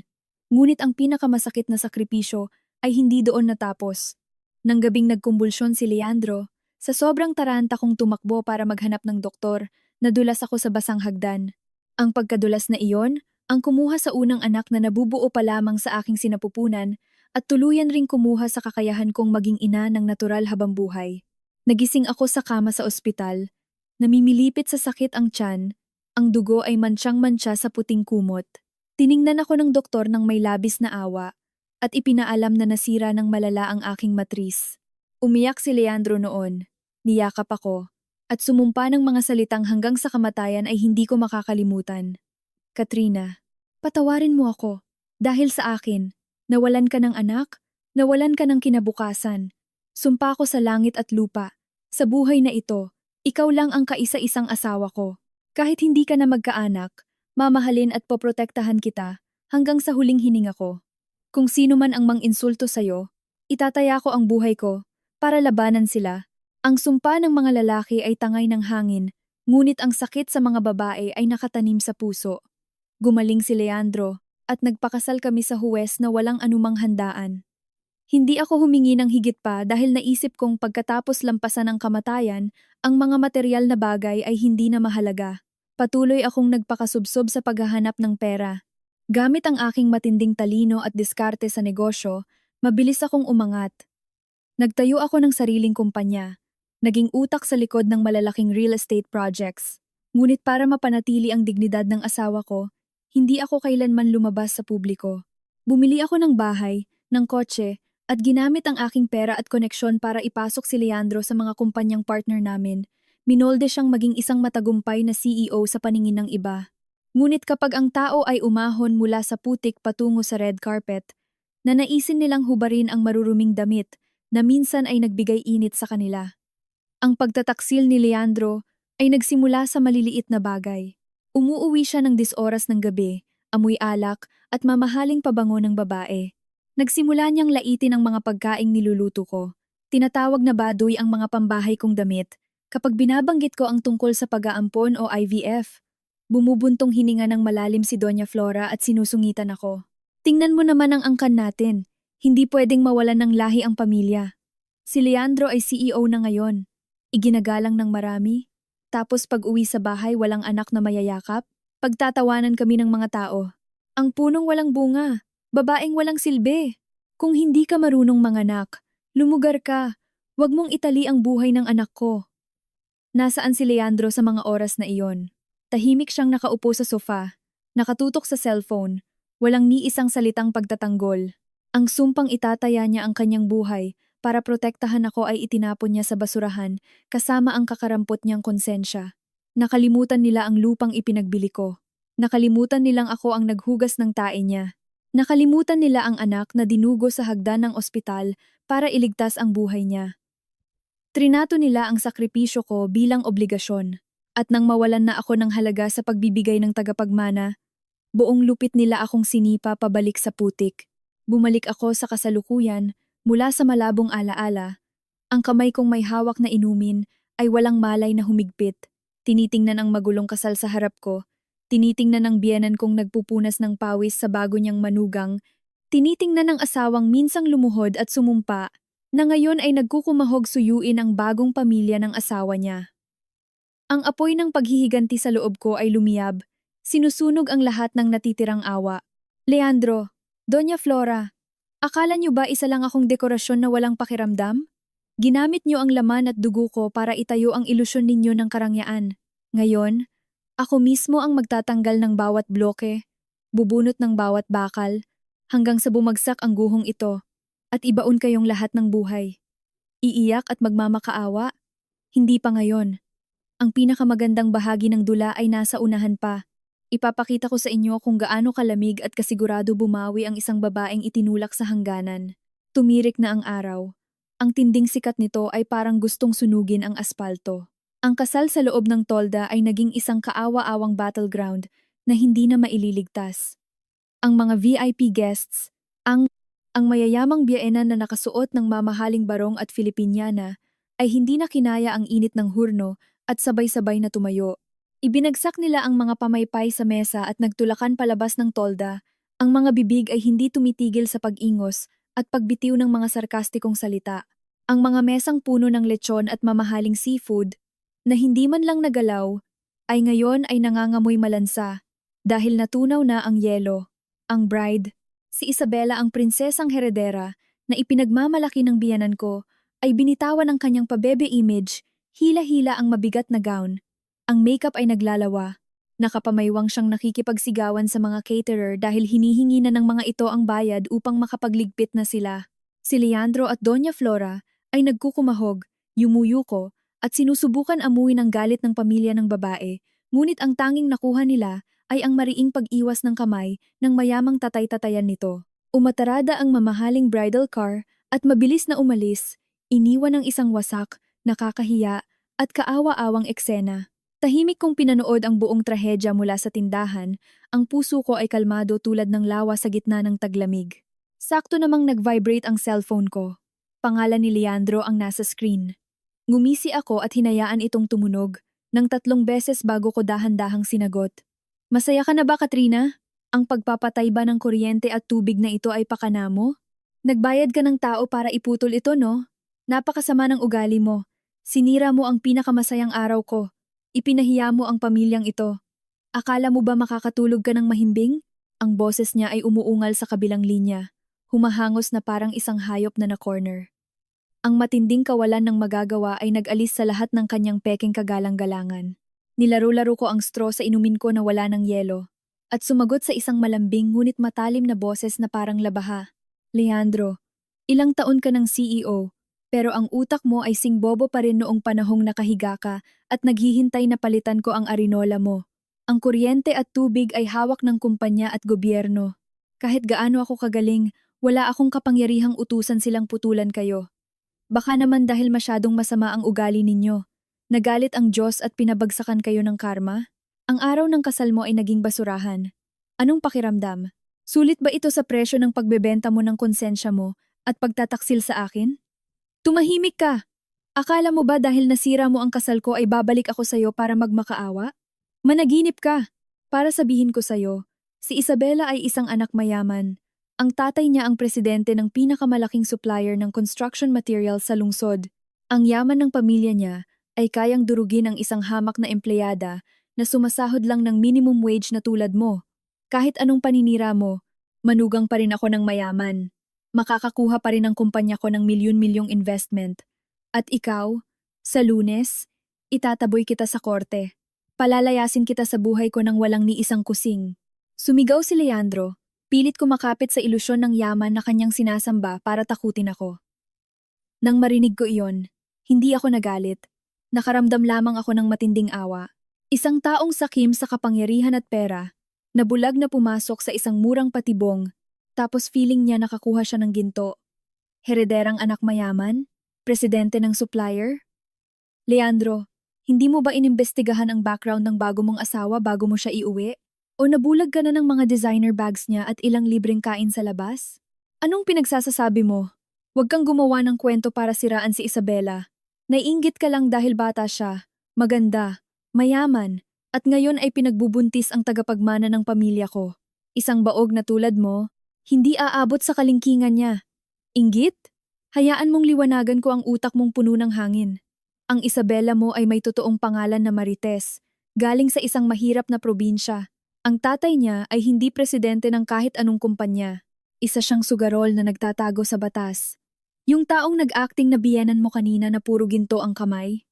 Ngunit ang pinakamasakit na sakripisyo ay hindi doon natapos. Nang gabing nagkumbulsyon si Leandro, sa sobrang taranta kong tumakbo para maghanap ng doktor, nadulas ako sa basang hagdan. Ang pagkadulas na iyon, ang kumuha sa unang anak na nabubuo pa lamang sa aking sinapupunan at tuluyan ring kumuha sa kakayahan kong maging ina ng natural habang buhay. Nagising ako sa kama sa ospital, namimilipit sa sakit ang tiyan, ang dugo ay mantsang-mantsa sa puting kumot. Tiningnan ako ng doktor ng may labis na awa at ipinaalam na nasira ng malala ang aking matris. Umiyak si Leandro noon, niyakap ako, at sumumpa ng mga salitang hanggang sa kamatayan ay hindi ko makakalimutan. Katrina, patawarin mo ako dahil sa akin, nawalan ka ng anak, nawalan ka ng kinabukasan. Sumpa ko sa langit at lupa, sa buhay na ito, ikaw lang ang kaisa-isang asawa ko. Kahit hindi ka na magkaanak, mamahalin at poprotektahan kita hanggang sa huling hininga ko. Kung sino man ang mang-insulto sa'yo, itataya ko ang buhay ko para labanan sila. Ang sumpa ng mga lalaki ay tangay ng hangin, ngunit ang sakit sa mga babae ay nakatanim sa puso. Gumaling si Leandro at nagpakasal kami sa huwes na walang anumang handaan. Hindi ako humingi ng higit pa dahil naisip kong pagkatapos lampasan ang kamatayan, ang mga material na bagay ay hindi na mahalaga. Patuloy akong nagpakasubsob sa paghahanap ng pera. Gamit ang aking matinding talino at diskarte sa negosyo, mabilis akong umangat. Nagtayo ako ng sariling kumpanya. Naging utak sa likod ng malalaking real estate projects. Ngunit para mapanatili ang dignidad ng asawa ko, hindi ako kailanman lumabas sa publiko. Bumili ako ng bahay, ng kotse, at ginamit ang aking pera at koneksyon para ipasok si Leandro sa mga kumpanyang partner namin. Minolde siyang maging isang matagumpay na CEO sa paningin ng iba. Ngunit kapag ang tao ay umahon mula sa putik patungo sa red carpet, nanaisin nilang hubarin ang maruruming damit na minsan ay nagbigay init sa kanila. Ang pagtataksil ni Leandro ay nagsimula sa maliliit na bagay. Umuuwi siya ng 10 oras ng gabi, amoy alak at mamahaling pabango ng babae. Nagsimula niyang laitin ang mga pagkaing niluluto ko. Tinatawag na baduy ang mga pambahay kong damit kapag binabanggit ko ang tungkol sa pag-aampon o IVF. Bumubuntong hininga ng malalim si Doña Flora at sinusungitan ako. Tingnan mo naman ang angkan natin. Hindi pwedeng mawalan ng lahi ang pamilya. Si Leandro ay CEO na ngayon. Iginagalang ng marami. Tapos pag-uwi sa bahay walang anak na mayayakap. Pagtatawanan kami ng mga tao. Ang punong walang bunga. Babaeng walang silbi. Kung hindi ka marunong manganak, lumugar ka. Huwag mong itali ang buhay ng anak ko. Nasaan si Leandro sa mga oras na iyon? Tahimik siyang nakaupo sa sofa, nakatutok sa cellphone, walang ni isang salitang pagtatanggol. Ang sumpang itataya niya ang kanyang buhay para protektahan ako ay itinapon niya sa basurahan kasama ang kakarampot niyang konsensya. Nakalimutan nila ang lupang ipinagbili ko. Nakalimutan nilang ako ang naghugas ng tae niya. Nakalimutan nila ang anak na dinugo sa hagdan ng ospital para iligtas ang buhay niya. Trinato nila ang sakripisyo ko bilang obligasyon. At nang mawalan na ako ng halaga sa pagbibigay ng tagapagmana, buong lupit nila akong sinipa pabalik sa putik. Bumalik ako sa kasalukuyan mula sa malabong alaala. Ang kamay kong may hawak na inumin ay walang malay na humigpit. Tinitingnan ang magulong kasal sa harap ko. Tinitingnan ang biyenan kong nagpupunas ng pawis sa bago niyang manugang. Tinitingnan ang asawang minsang lumuhod at sumumpa na ngayon ay nagkukumahog suyuin ang bagong pamilya ng asawa niya. Ang apoy ng paghihiganti sa loob ko ay lumiyab. Sinusunog ang lahat ng natitirang awa. Leandro, Doña Flora, Akala niyo ba isa lang akong dekorasyon na walang pakiramdam? Ginamit niyo ang laman at dugo ko para itayo ang ilusyon ninyo ng karangyaan. Ngayon, ako mismo ang magtatanggal ng bawat bloke, bubunot ng bawat bakal, hanggang sa bumagsak ang guhong ito, at ibaon kayong lahat ng buhay. Iiyak at magmamakaawa? Hindi pa ngayon. Ang pinakamagandang bahagi ng dula ay nasa unahan pa. Ipapakita ko sa inyo kung gaano kalamig at kasigurado bumawi ang isang babaeng itinulak sa hangganan. Tumirik na ang araw. Ang tinding sikat nito ay parang gustong sunugin ang aspalto. Ang kasal sa loob ng tolda ay naging isang kaawa-awang battleground na hindi na maililigtas. Ang mga VIP guests, ang mayayamang biyenan na nakasuot ng mamahaling barong at Filipiniana, ay hindi na kinaya ang init ng hurno at sabay-sabay na tumayo. Ibinagsak nila ang mga pamaypay sa mesa at nagtulakan palabas ng tolda. Ang mga bibig ay hindi tumitigil sa pag-ingos at pagbitiw ng mga sarkastikong salita. Ang mga mesang puno ng lechon at mamahaling seafood, na hindi man lang nagalaw, ay ngayon ay nangangamoy malansa dahil natunaw na ang yelo. Ang bride, si Isabela ang prinsesang heredera na ipinagmamalaki ng biyanan ko, ay binitawan ang kanyang pabebe image, hila-hila ang mabigat na gown. Ang makeup ay naglalawa. Nakapamaywang siyang nakikipagsigawan sa mga caterer dahil hinihingi na ng mga ito ang bayad upang makapagligpit na sila. Si Leandro at Doña Flora ay nagkukumahog, yumuyuko, at sinusubukan amuin ang galit ng pamilya ng babae, ngunit ang tanging nakuha nila ay ang mariing pag-iwas ng kamay ng mayamang tatay-tatayan nito. Umatarada ang mamahaling bridal car at mabilis na umalis, iniwan ng isang wasak, nakakahiya, at kaawa-awang eksena. Tahimik kong pinanood ang buong trahedya mula sa tindahan, ang puso ko ay kalmado tulad ng lawa sa gitna ng taglamig. Sakto namang nag-vibrate ang cellphone ko. Pangalan ni Leandro ang nasa screen. Ngumisi ako at hinayaan itong tumunog, ng 3 beses bago ko dahan-dahang sinagot. Masaya ka na ba, Katrina? Ang pagpapatay ba ng kuryente at tubig na ito ay pakana mo? Nagbayad ka ng tao para iputol ito, no? Napakasama ng ugali mo. Sinira mo ang pinakamasayang araw ko. Ipinahiya mo ang pamilyang ito. Akala mo ba makakatulog ka ng mahimbing? Ang boses niya ay umuungal sa kabilang linya, humahangos na parang isang hayop na na-corner. Ang matinding kawalan ng magagawa ay nag-alis sa lahat ng kanyang peking kagalang-galangan. Nilaro-laro ko ang straw sa inumin ko na wala ng yelo, at sumagot sa isang malambing ngunit matalim na boses na parang labaha. Leandro, ilang taon ka ng CEO, pero ang utak mo ay singbobo pa rin noong panahong nakahiga ka at naghihintay na palitan ko ang arinola mo. Ang kuryente at tubig ay hawak ng kumpanya at gobyerno. Kahit gaano ako kagaling, wala akong kapangyarihang utusan silang putulan kayo. Baka naman dahil masyadong masama ang ugali ninyo. Nagalit ang Diyos at pinabagsakan kayo ng karma? Ang araw ng kasal mo ay naging basurahan. Anong pakiramdam? Sulit ba ito sa presyo ng pagbebenta mo ng konsensya mo at pagtataksil sa akin? Tumahimik ka! Akala mo ba dahil nasira mo ang kasal ko ay babalik ako sa'yo para magmakaawa? Managinip ka! Para sabihin ko sa'yo, si Isabela ay isang anak mayaman. Ang tatay niya ang presidente ng pinakamalaking supplier ng construction material sa lungsod. Ang yaman ng pamilya niya ay kayang durugin ang isang hamak na empleyada na sumasahod lang ng minimum wage na tulad mo. Kahit anong paninira mo, manugang pa rin ako ng mayaman. Makakakuha pa rin ang kumpanya ko ng milyon-milyong investment. At ikaw, sa Lunes, itataboy kita sa korte. Palalayasin kita sa buhay ko ng walang ni isang kusing. Sumigaw si Leandro, pilit kumakapit sa ilusyon ng yaman na kanyang sinasamba para takutin ako. Nang marinig ko iyon, hindi ako nagalit. Nakaramdam lamang ako ng matinding awa. Isang taong sakim sa kapangyarihan at pera, na bulag na pumasok sa isang murang patibong, tapos feeling niya nakakuha siya ng ginto. Herederang anak mayaman? Presidente ng supplier? Leandro, hindi mo ba inimbestigahan ang background ng bago mong asawa bago mo siya iuwi? O nabulag ka na ng mga designer bags niya at ilang libreng kain sa labas? Anong pinagsasasabi mo? Huwag kang gumawa ng kwento para siraan si Isabela. Naiinggit ka lang dahil bata siya, maganda, mayaman, at ngayon ay pinagbubuntis ang tagapagmana ng pamilya ko. Isang baog na tulad mo, hindi aabot sa kalingkingan niya. Inggit? Hayaan mong liwanagan ko ang utak mong puno ng hangin. Ang Isabela mo ay may totoong pangalan na Marites, galing sa isang mahirap na probinsya. Ang tatay niya ay hindi presidente ng kahit anong kumpanya. Isa siyang sugarol na nagtatago sa batas. Yung taong nag-acting na biyenan mo kanina na puro ginto ang kamay.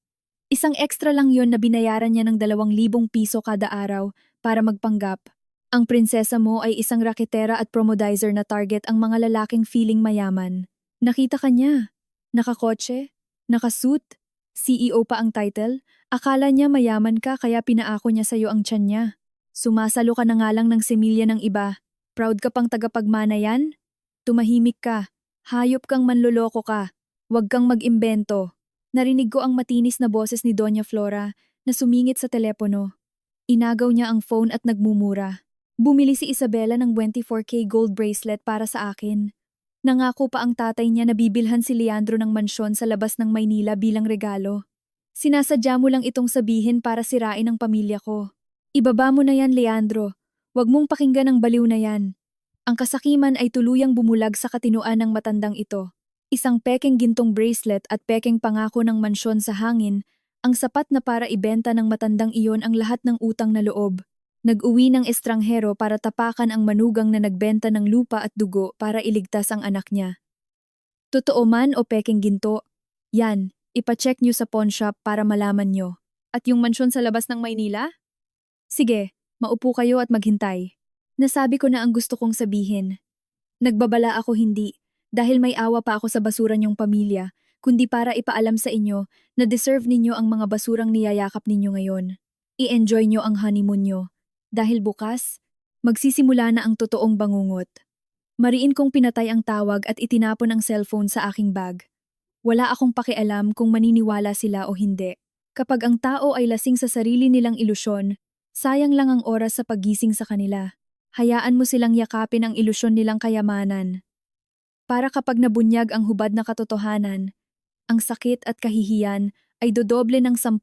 Isang extra lang yon na binayaran niya ng 2,000 piso kada araw para magpanggap. Ang prinsesa mo ay isang raketera at promodizer na target ang mga lalaking feeling mayaman. Nakita ka niya. Nakakotse, nakasuit, CEO pa ang title. Akala niya mayaman ka kaya pinaako niya sa'yo ang tiyan niya. Sumasalo ka na nga lang ng similya ng iba. Proud ka pang tagapagmana yan? Tumahimik ka. Hayop kang manloloko ka. Huwag kang mag-imbento. Narinig ko ang matinis na boses ni Doña Flora na sumingit sa telepono. Inagaw niya ang phone at nagmumura. Bumili si Isabela ng 24K gold bracelet para sa akin. Nangako pa ang tatay niya na bibilhan si Leandro ng mansyon sa labas ng Maynila bilang regalo. Sinasadya mo lang itong sabihin para sirain ang pamilya ko. Ibaba mo na yan, Leandro. Huwag mong pakinggan ang baliw na yan. Ang kasakiman ay tuluyang bumulag sa katinuan ng matandang ito. Isang pekeng gintong bracelet at pekeng pangako ng mansyon sa hangin, ang sapat na para ibenta ng matandang iyon ang lahat ng utang na loob. Nag-uwi ng estranghero para tapakan ang manugang na nagbenta ng lupa at dugo para iligtas ang anak niya. Totoo man o pekeng ginto, yan, ipacheck nyo sa pawn shop para malaman nyo. At yung mansyon sa labas ng Maynila? Sige, maupo kayo at maghintay. Nasabi ko na ang gusto kong sabihin. Nagbabala ako hindi. Dahil may awa pa ako sa basura niyong pamilya, kundi para ipaalam sa inyo na deserve ninyo ang mga basurang niyayakap ninyo ngayon. I-enjoy nyo ang honeymoon nyo. Dahil bukas, magsisimula na ang totoong bangungot. Mariin kong pinatay ang tawag at itinapon ang cellphone sa aking bag. Wala akong pakialam kung maniniwala sila o hindi. Kapag ang tao ay lasing sa sarili nilang ilusyon, sayang lang ang oras sa paggising sa kanila. Hayaan mo silang yakapin ang ilusyon nilang kayamanan. Para kapag nabunyag ang hubad na katotohanan, ang sakit at kahihiyan ay dodoble ng 10,000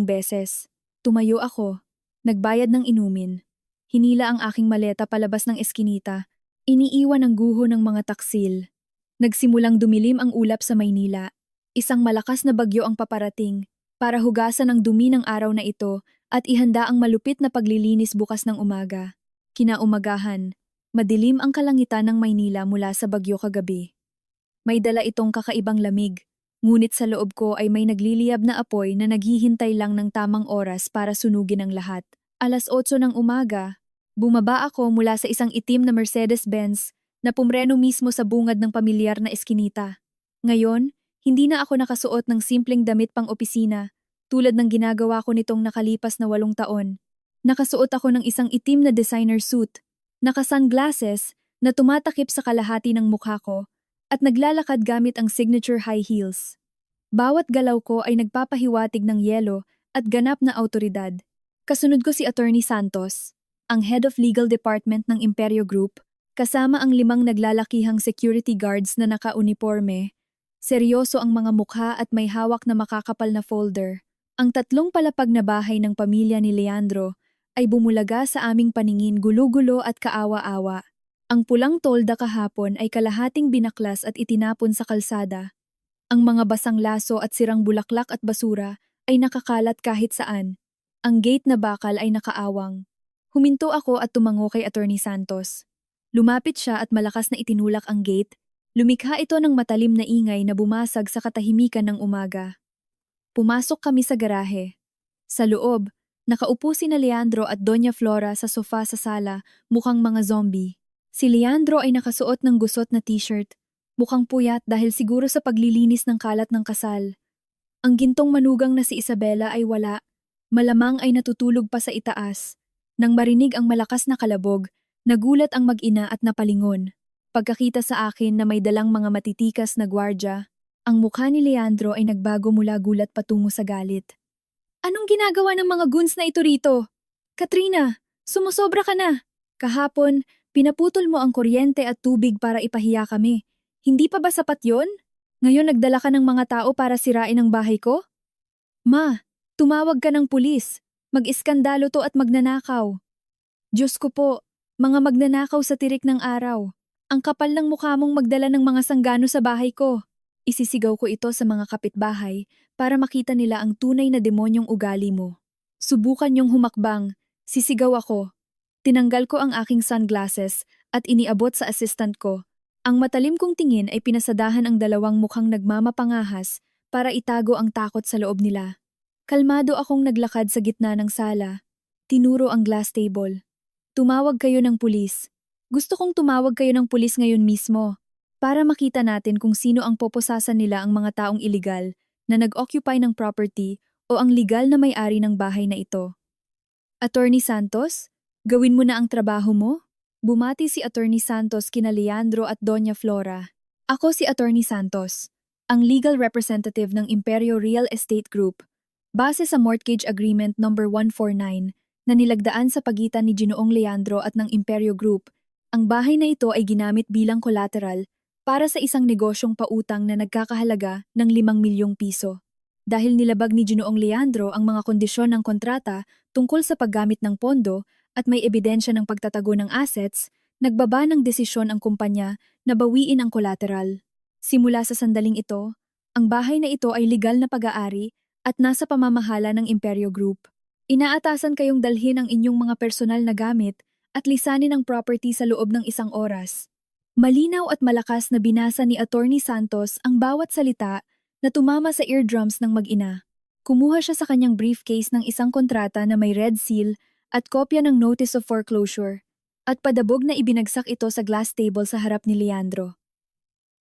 beses. Tumayo ako, nagbayad ng inumin. Hinila ang aking maleta palabas ng eskinita, iniiwan ang guho ng mga taksil. Nagsimulang dumilim ang ulap sa Maynila. Isang malakas na bagyo ang paparating para hugasan ang dumi ng araw na ito at ihanda ang malupit na paglilinis bukas ng umaga. Kinaumagahan, madilim ang kalangitan ng Maynila mula sa bagyo kagabi. May dala itong kakaibang lamig, ngunit sa loob ko ay may nagliliyab na apoy na naghihintay lang ng tamang oras para sunugin ang lahat. 8:00 ng umaga, bumaba ako mula sa isang itim na Mercedes-Benz na pumreno mismo sa bungad ng pamilyar na eskinita. Ngayon, hindi na ako nakasuot ng simpleng damit pang opisina, tulad ng ginagawa ko nitong nakalipas na 8 taon. Nakasuot ako ng isang itim na designer suit, naka-sunglasses na tumatakip sa kalahati ng mukha ko at naglalakad gamit ang signature high heels. Bawat galaw ko ay nagpapahiwatig ng yelo at ganap na autoridad. Kasunod ko si Attorney Santos, ang Head of Legal Department ng Imperio Group, kasama ang 5 naglalakihang security guards na naka-uniforme. Seryoso ang mga mukha at may hawak na makakapal na folder. Ang 3 palapag na bahay ng pamilya ni Leandro ay bumulaga sa aming paningin gulo-gulo at kaawa-awa. Ang pulang tolda kahapon ay kalahating binaklas at itinapon sa kalsada. Ang mga basang laso at sirang bulaklak at basura ay nakakalat kahit saan. Ang gate na bakal ay nakaawang. Huminto ako at tumango kay Attorney Santos. Lumapit siya at malakas na itinulak ang gate. Lumikha ito ng matalim na ingay na bumasag sa katahimikan ng umaga. Pumasok kami sa garahe. Sa loob, nakaupo sina Leandro at Doña Flora sa sofa sa sala, mukhang mga zombie. Si Leandro ay nakasuot ng gusot na t-shirt, mukhang puyat dahil siguro sa paglilinis ng kalat ng kasal. Ang gintong manugang na si Isabela ay wala, malamang ay natutulog pa sa itaas. Nang marinig ang malakas na kalabog, nagulat ang mag-ina at napalingon. Pagkakita sa akin na may dalang mga matitikas na gwardya, ang mukha ni Leandro ay nagbago mula gulat patungo sa galit. Anong ginagawa ng mga goons na ito rito? Katrina, sumusobra ka na. Kahapon, pinaputol mo ang kuryente at tubig para ipahiya kami. Hindi pa ba sapat yon? Ngayon nagdala ka ng mga tao para sirain ang bahay ko? Ma, tumawag ka ng pulis. Mag-iskandalo to at magnanakaw. Diyos ko po, mga magnanakaw sa tirik ng araw. Ang kapal ng mukha mong magdala ng mga sanggano sa bahay ko. Isisigaw ko ito sa mga kapitbahay para makita nila ang tunay na demonyong ugali mo. Subukan niyong humakbang, sisigaw ako. Tinanggal ko ang aking sunglasses at iniabot sa assistant ko Ang matalim kong tingin ay pinasadahan ang dalawang mukhang nagmamapangahas para itago ang takot sa loob nila. Kalmado akong naglakad sa gitna ng sala. Tinuro ang glass table. Tumawag kayo ng pulis. Gusto kong tumawag kayo ng pulis ngayon mismo para makita natin kung sino ang poposasan nila ang mga taong iligal na nag-occupy ng property o ang legal na may-ari ng bahay na ito. Attorney Santos, gawin mo na ang trabaho mo? Bumati si Attorney Santos kina Leandro at Doña Flora. Ako si Attorney Santos, ang legal representative ng Imperio Real Estate Group, base sa Mortgage Agreement number 149 na nilagdaan sa pagitan ni Ginoong Leandro at ng Imperio Group. Ang bahay na ito ay ginamit bilang collateral para sa isang negosyong pautang na nagkakahalaga ng 5 milyong piso. Dahil nilabag ni Ginoong Leandro ang mga kondisyon ng kontrata tungkol sa paggamit ng pondo at may ebidensya ng pagtatago ng assets, nagbaba ng desisyon ang kumpanya na bawiin ang collateral. Simula sa sandaling ito, ang bahay na ito ay legal na pag-aari at nasa pamamahala ng Imperio Group. Inaatasan kayong dalhin ang inyong mga personal na gamit at lisanin ang property sa loob ng 1 oras. Malinaw at malakas na binasa ni Attorney Santos ang bawat salita na tumama sa eardrums ng mag-ina. Kumuha siya sa kanyang briefcase ng isang kontrata na may red seal at kopya ng notice of foreclosure at padabog na ibinagsak ito sa glass table sa harap ni Leandro.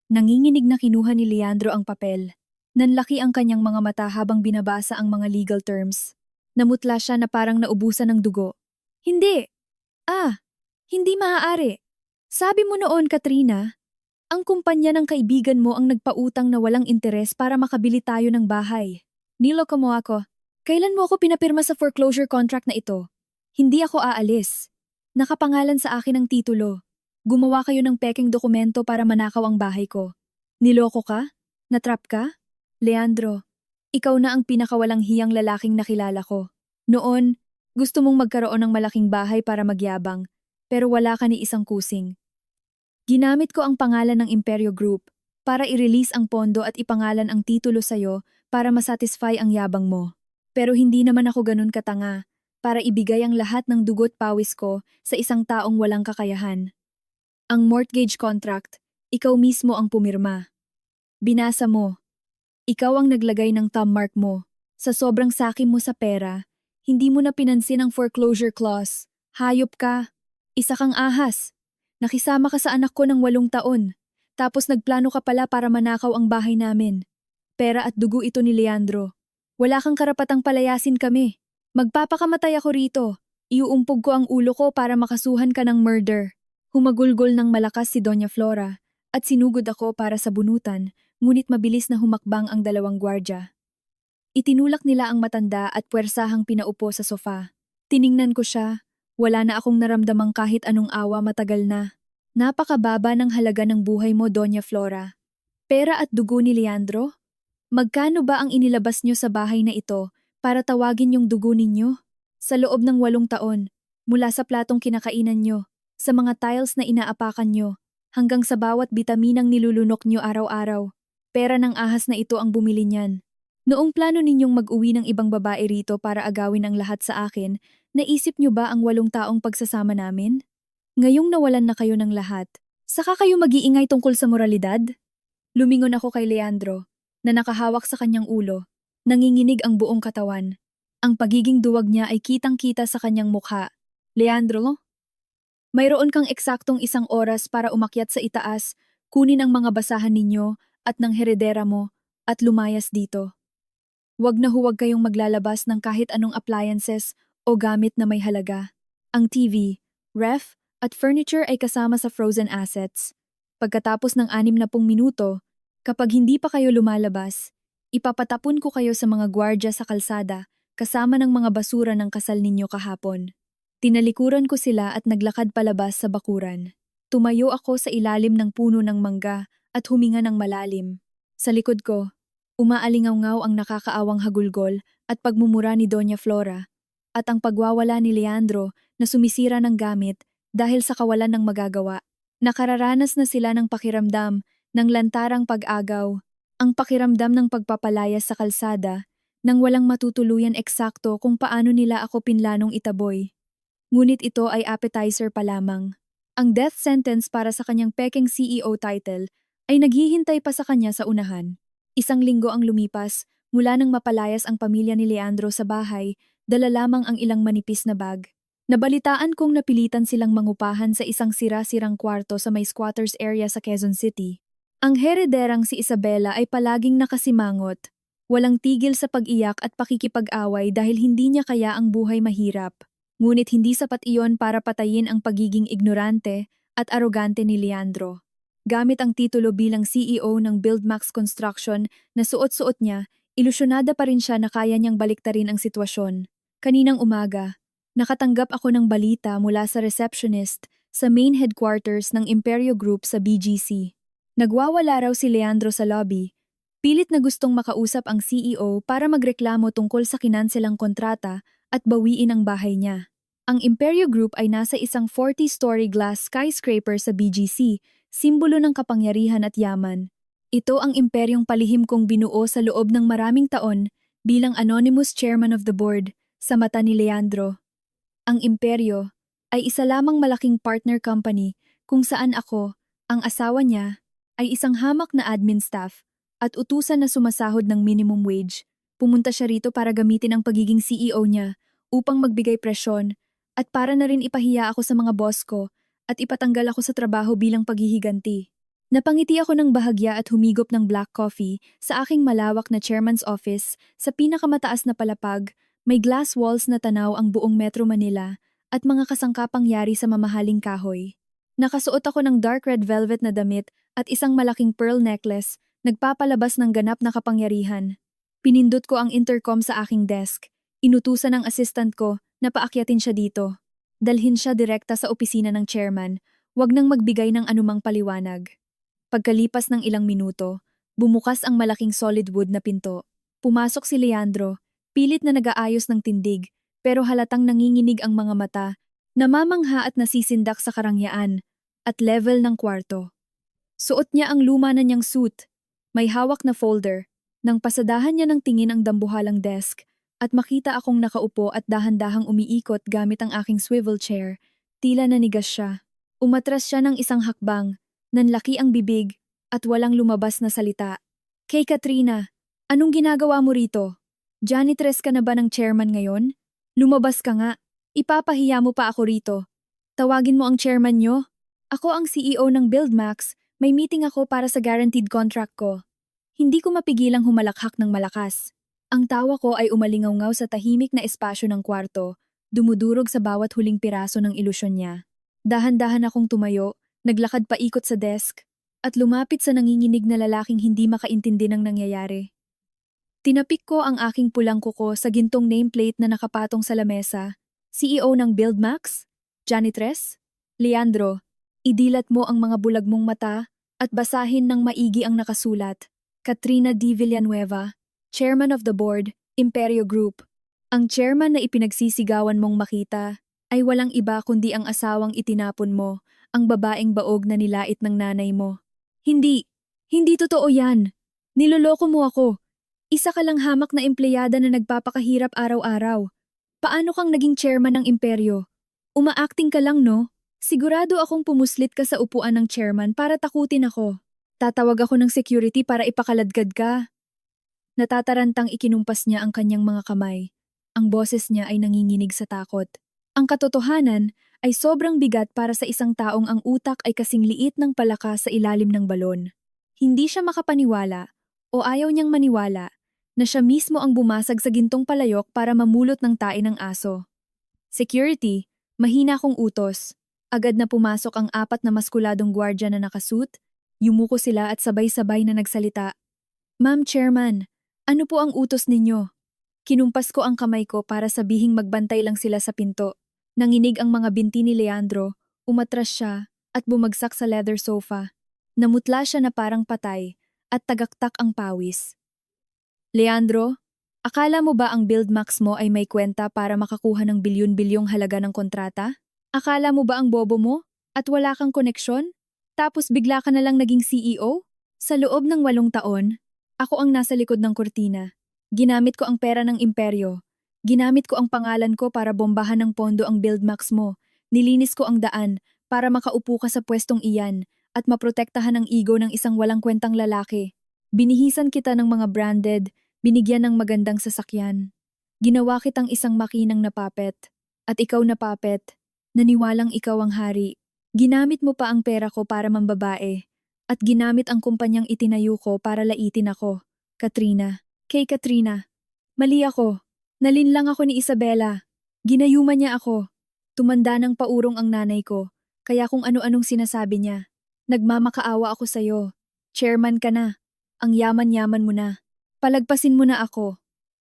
Nanginginig na kinuha ni Leandro ang papel. Nanlaki ang kanyang mga mata habang binabasa ang mga legal terms. Namutla siya na parang naubusan ng dugo. Hindi! Hindi maaari. Sabi mo noon, Katrina, ang kumpanya ng kaibigan mo ang nagpautang na walang interes para makabili tayo ng bahay. Niloko mo ako. Kailan mo ako pinapirma sa foreclosure contract na ito? Hindi ako aalis. Nakapangalan sa akin ang titulo. Gumawa kayo ng pekeng dokumento para manakaw ang bahay ko. Niloko ka? Natrap ka? Leandro, ikaw na ang pinakawalang hiyang lalaking nakilala ko. Noon, gusto mong magkaroon ng malaking bahay para magyabang, pero wala ka ni isang kusing. Ginamit ko ang pangalan ng Imperio Group para i-release ang pondo at ipangalan ang titulo sa'yo para masatisfy ang yabang mo. Pero hindi naman ako ganun katanga para ibigay ang lahat ng dugo't pawis ko sa isang taong walang kakayahan. Ang mortgage contract, ikaw mismo ang pumirma. Binasa mo. Ikaw ang naglagay ng thumb mark mo. Sa sobrang sakim mo sa pera, hindi mo na pinansin ang foreclosure clause. Hayop ka. Isa kang ahas. Nakisama ka sa anak ko ng 8 taon. Tapos nagplano ka pala para manakaw ang bahay namin. Pera at dugo ito ni Leandro. Wala kang karapatang palayasin kami. Magpapakamatay ako rito. Iuumpog ko ang ulo ko para makasuhan ka ng murder. Humagulgol ng malakas si Doña Flora at sinugod ako para sa bunutan, ngunit mabilis na humakbang ang 2 gwardya. Itinulak nila ang matanda at puwersahang pinaupo sa sofa. Tiningnan ko siya. Wala na akong naramdamang kahit anong awa matagal na. Napakababa ng halaga ng buhay mo, Doña Flora. Pera at dugo ni Leandro? Magkano ba ang inilabas nyo sa bahay na ito para tawagin yung dugo ninyo? Sa loob ng 8 taon, mula sa platong kinakainan nyo, sa mga tiles na inaapakan nyo, hanggang sa bawat bitaminang nilulunok nyo araw-araw. Pera ng ahas na ito ang bumili niyan. Noong plano ninyong mag-uwi ng ibang babae rito para agawin ang lahat sa akin, naisip nyo ba ang 8 taong pagsasama namin? Ngayong nawalan na kayo ng lahat, saka kayo mag-iingay tungkol sa moralidad? Lumingon ako kay Leandro, na nakahawak sa kanyang ulo. Nanginginig ang buong katawan. Ang pagiging duwag niya ay kitang-kita sa kanyang mukha. Leandro, mayroon kang eksaktong 1 oras para umakyat sa itaas, kunin ang mga basahan ninyo at ng heredera mo at lumayas dito. Huwag na huwag kayong maglalabas ng kahit anong appliances o gamit na may halaga. Ang TV, ref, at furniture ay kasama sa frozen assets. Pagkatapos ng 60 minuto, kapag hindi pa kayo lumalabas, ipapatapon ko kayo sa mga gwardya sa kalsada kasama ng mga basura ng kasal ninyo kahapon. Tinalikuran ko sila at naglakad palabas sa bakuran. Tumayo ako sa ilalim ng puno ng mangga at huminga ng malalim. Sa likod ko, umaalingaw-ngaw ang nakakaawang hagulgol at pagmumura ni Doña Flora at ang pagwawala ni Leandro na sumisira ng gamit dahil sa kawalan ng magagawa. Nakararanas na sila ng pakiramdam ng lantarang pag-agaw, ang pakiramdam ng pagpapalayas sa kalsada nang walang matutuluyan eksakto kung paano nila ako pinlanong itaboy. Ngunit ito ay appetizer pa lamang. Ang death sentence para sa kanyang pekeng CEO title ay naghihintay pa sa kanya sa unahan. Isang linggo ang lumipas, mula nang mapalayas ang pamilya ni Leandro sa bahay, dala lamang ang ilang manipis na bag. Nabalitaan kong napilitan silang mangupahan sa isang sira-sirang kwarto sa may squatters area sa Quezon City. Ang herederang si Isabela ay palaging nakasimangot. Walang tigil sa pag-iyak at pakikipag-away dahil hindi niya kaya ang buhay mahirap. Ngunit hindi sapat iyon para patayin ang pagiging ignorante at arogante ni Leandro. Gamit ang titulo bilang CEO ng Buildmax Construction na suot-suot niya, ilusyonada pa rin siya na kaya niyang baliktarin ang sitwasyon. Kaninang umaga, nakatanggap ako ng balita mula sa receptionist sa main headquarters ng Imperio Group sa BGC. Nagwawala raw si Leandro sa lobby. Pilit na gustong makausap ang CEO para magreklamo tungkol sa kinanselang kontrata at bawiin ang bahay niya. Ang Imperio Group ay nasa isang 40-story glass skyscraper sa BGC, simbolo ng kapangyarihan at yaman. Ito ang imperyong palihim kong binuo sa loob ng maraming taon bilang anonymous chairman of the board sa mata ni Leandro. Ang imperyo ay isa lamang malaking partner company kung saan ako, ang asawa niya, ay isang hamak na admin staff at utusan na sumasahod ng minimum wage. Pumunta siya rito para gamitin ang pagiging CEO niya upang magbigay presyon at para na rin ipahiya ako sa mga boss ko at ipatanggal ako sa trabaho bilang paghihiganti. Napangiti ako ng bahagya at humigop ng black coffee sa aking malawak na chairman's office sa pinakamataas na palapag, may glass walls na tanaw ang buong Metro Manila at mga kasangkapang yari sa mamahaling kahoy. Nakasuot ako ng dark red velvet na damit at isang malaking pearl necklace, nagpapalabas ng ganap na kapangyarihan. Pinindot ko ang intercom sa aking desk. Inutusan ng assistant ko na paakyatin siya dito. Dalhin siya direkta sa opisina ng chairman, wag nang magbigay ng anumang paliwanag. Pagkalipas ng ilang minuto, bumukas ang malaking solid wood na pinto. Pumasok si Leandro, pilit na nag-aayos ng tindig, pero halatang nanginginig ang mga mata, namamangha at nasisindak sa karangyaan at level ng kwarto. Suot niya ang luma na niyang suit, may hawak na folder, nang pasadahan niya ng tingin ang dambuhalang desk, at makita akong nakaupo at dahan-dahang umiikot gamit ang aking swivel chair, tila nanigas siya. Umatras siya ng isang hakbang, nanlaki ang bibig, at walang lumabas na salita. Kay Katrina, anong ginagawa mo rito? Janitress ka na ba ng chairman ngayon? Lumabas ka nga, ipapahiya mo pa ako rito. Tawagin mo ang chairman niyo. Ako ang CEO ng Buildmax, may meeting ako para sa guaranteed contract ko. Hindi ko mapigilang humalakhak ng malakas. Ang tawa ko ay umalingaw-ngaw sa tahimik na espasyo ng kwarto, dumudurog sa bawat huling piraso ng ilusyon niya. Dahan-dahan akong tumayo, naglakad paikot sa desk, at lumapit sa nanginginig na lalaking hindi makaintindi ng nangyayari. Tinapik ko ang aking pulang kuko sa gintong nameplate na nakapatong sa lamesa. CEO ng Buildmax? Janitress? Leandro, idilat mo ang mga bulag mong mata at basahin ng maigi ang nakasulat. Katrina D. Villanueva, Chairman of the Board, Imperio Group. Ang chairman na ipinagsisigawan mong makita ay walang iba kundi ang asawang itinapon mo, ang babaeng baog na nilait ng nanay mo. Hindi totoo yan. Niloloko mo ako. Isa ka lang hamak na empleyada na nagpapakahirap araw-araw. Paano kang naging chairman ng imperyo? Umaacting ka lang, no? Sigurado akong pumuslit ka sa upuan ng chairman para takutin ako. Tatawag ako ng security para ipakaladkad ka. Natatarantang ikinumpas niya ang kanyang mga kamay. Ang boses niya ay nanginginig sa takot. Ang katotohanan ay sobrang bigat para sa isang taong ang utak ay kasing liit ng palaka sa ilalim ng balon. Hindi siya makapaniwala o ayaw niyang maniwala na siya mismo ang bumasag sa gintong palayok para mamulot ng tae ng aso. Security, mahina kong utos. Agad na pumasok ang 4 na maskuladong gwardya na nakasuit. Yumuko sila at sabay-sabay na nagsalita. Ma'am Chairman, ano po ang utos ninyo? Kinumpas ko ang kamay ko para sabihing magbantay lang sila sa pinto. Nanginig ang mga binti ni Leandro, umatras siya at bumagsak sa leather sofa. Namutla siya na parang patay at tagaktak ang pawis. Leandro, akala mo ba ang Buildmax mo ay may kwenta para makakuha ng bilyon-bilyong halaga ng kontrata? Akala mo ba ang bobo mo at wala kang koneksyon? Tapos bigla ka na lang naging CEO? Sa loob ng 8 taon, ako ang nasa likod ng kurtina. Ginamit ko ang pera ng imperyo. Ginamit ko ang pangalan ko para bombahan ng pondo ang Buildmax mo. Nilinis ko ang daan, para makaupo ka sa pwestong iyan at maprotektahan ang ego ng isang walang kwentang lalaki. Binihisan kita ng mga branded, binigyan ng magandang sasakyan. Ginawa kitang isang makinang na puppet. At ikaw na puppet, naniwalang ikaw ang hari. Ginamit mo pa ang pera ko para mambabae. At ginamit ang kumpanyang itinayo ko para laitin ako. Katrina. Kay Katrina. Mali ako. Nalinlang ako ni Isabela. Ginayuma niya ako. Tumanda ng paurong ang nanay ko. Kaya kung ano-anong sinasabi niya. Nagmamakaawa ako sa'yo. Chairman ka na. Ang yaman-yaman mo na. Palagpasin mo na ako.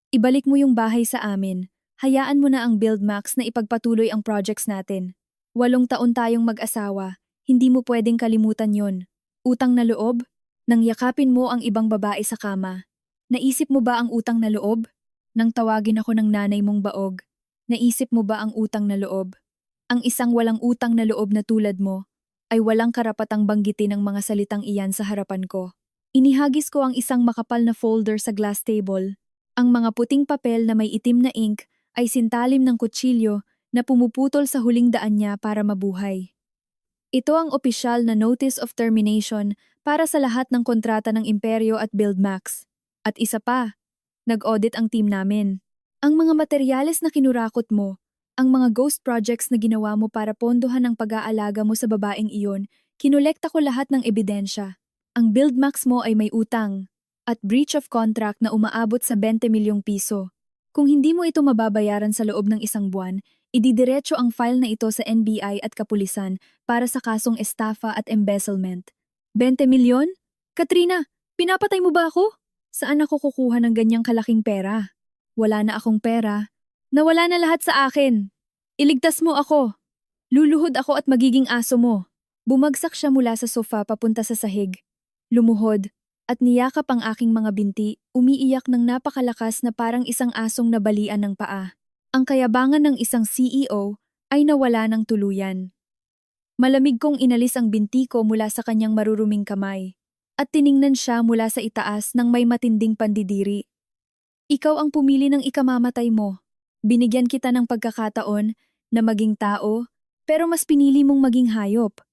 Ibalik mo yung bahay sa amin. Hayaan mo na ang BuildMax na ipagpatuloy ang projects natin. 8 taon tayong mag-asawa. Hindi mo pwedeng kalimutan yon. Utang na loob? Nang yakapin mo ang ibang babae sa kama. Naisip mo ba ang utang na loob? Nang tawagin ako ng nanay mong baog. Naisip mo ba ang utang na loob? Ang isang walang utang na loob na tulad mo ay walang karapatang banggitin ang mga salitang iyan sa harapan ko. Inihagis ko ang isang makapal na folder sa glass table. Ang mga puting papel na may itim na ink ay sintalim ng kutsilyo na pumuputol sa huling daan niya para mabuhay. Ito ang opisyal na notice of termination para sa lahat ng kontrata ng Imperyo at BuildMax. At isa pa, nag-audit ang team namin. Ang mga materyales na kinurakot mo, ang mga ghost projects na ginawa mo para pondohan ang pag-aalaga mo sa babaeng iyon, kinolekta ko lahat ng ebidensya. Ang BuildMax mo ay may utang at breach of contract na umaabot sa 20 milyong piso. Kung hindi mo ito mababayaran sa loob ng 1 buwan, ididiretso ang file na ito sa NBI at kapulisan para sa kasong estafa at embezzlement. 20 milyon? Katrina, pinapatay mo ba ako? Saan ako kukuha ng ganyang kalaking pera? Wala na akong pera. Nawala na lahat sa akin. Iligtas mo ako. Luluhod ako at magiging aso mo. Bumagsak siya mula sa sofa papunta sa sahig. Lumuhod at niyakap ang aking mga binti, umiiyak ng napakalakas na parang isang asong nabalian ng paa. Ang kayabangan ng isang CEO ay nawala ng tuluyan. Malamig kong inalis ang binti ko mula sa kanyang maruruming kamay at tiningnan siya mula sa itaas ng may matinding pandidiri. Ikaw ang pumili ng ikamamatay mo. Binigyan kita ng pagkakataon na maging tao, pero mas pinili mong maging hayop.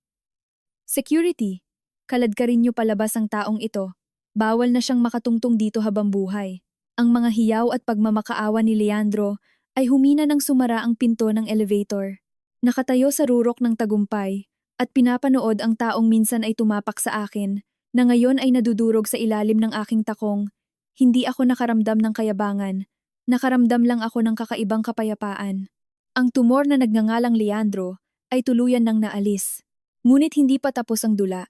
Security. Kalad ka rin niyo palabas ang taong ito. Bawal na siyang makatungtong dito habang buhay. Ang mga hiyaw at pagmamakaawa ni Leandro ay humina ng sumara ang pinto ng elevator. Nakatayo sa rurok ng tagumpay at pinapanood ang taong minsan ay tumapak sa akin na ngayon ay nadudurog sa ilalim ng aking takong. Hindi ako nakaramdam ng kayabangan. Nakaramdam lang ako ng kakaibang kapayapaan. Ang tumor na nagngangalang Leandro ay tuluyan nang naalis. Ngunit hindi pa tapos ang dula.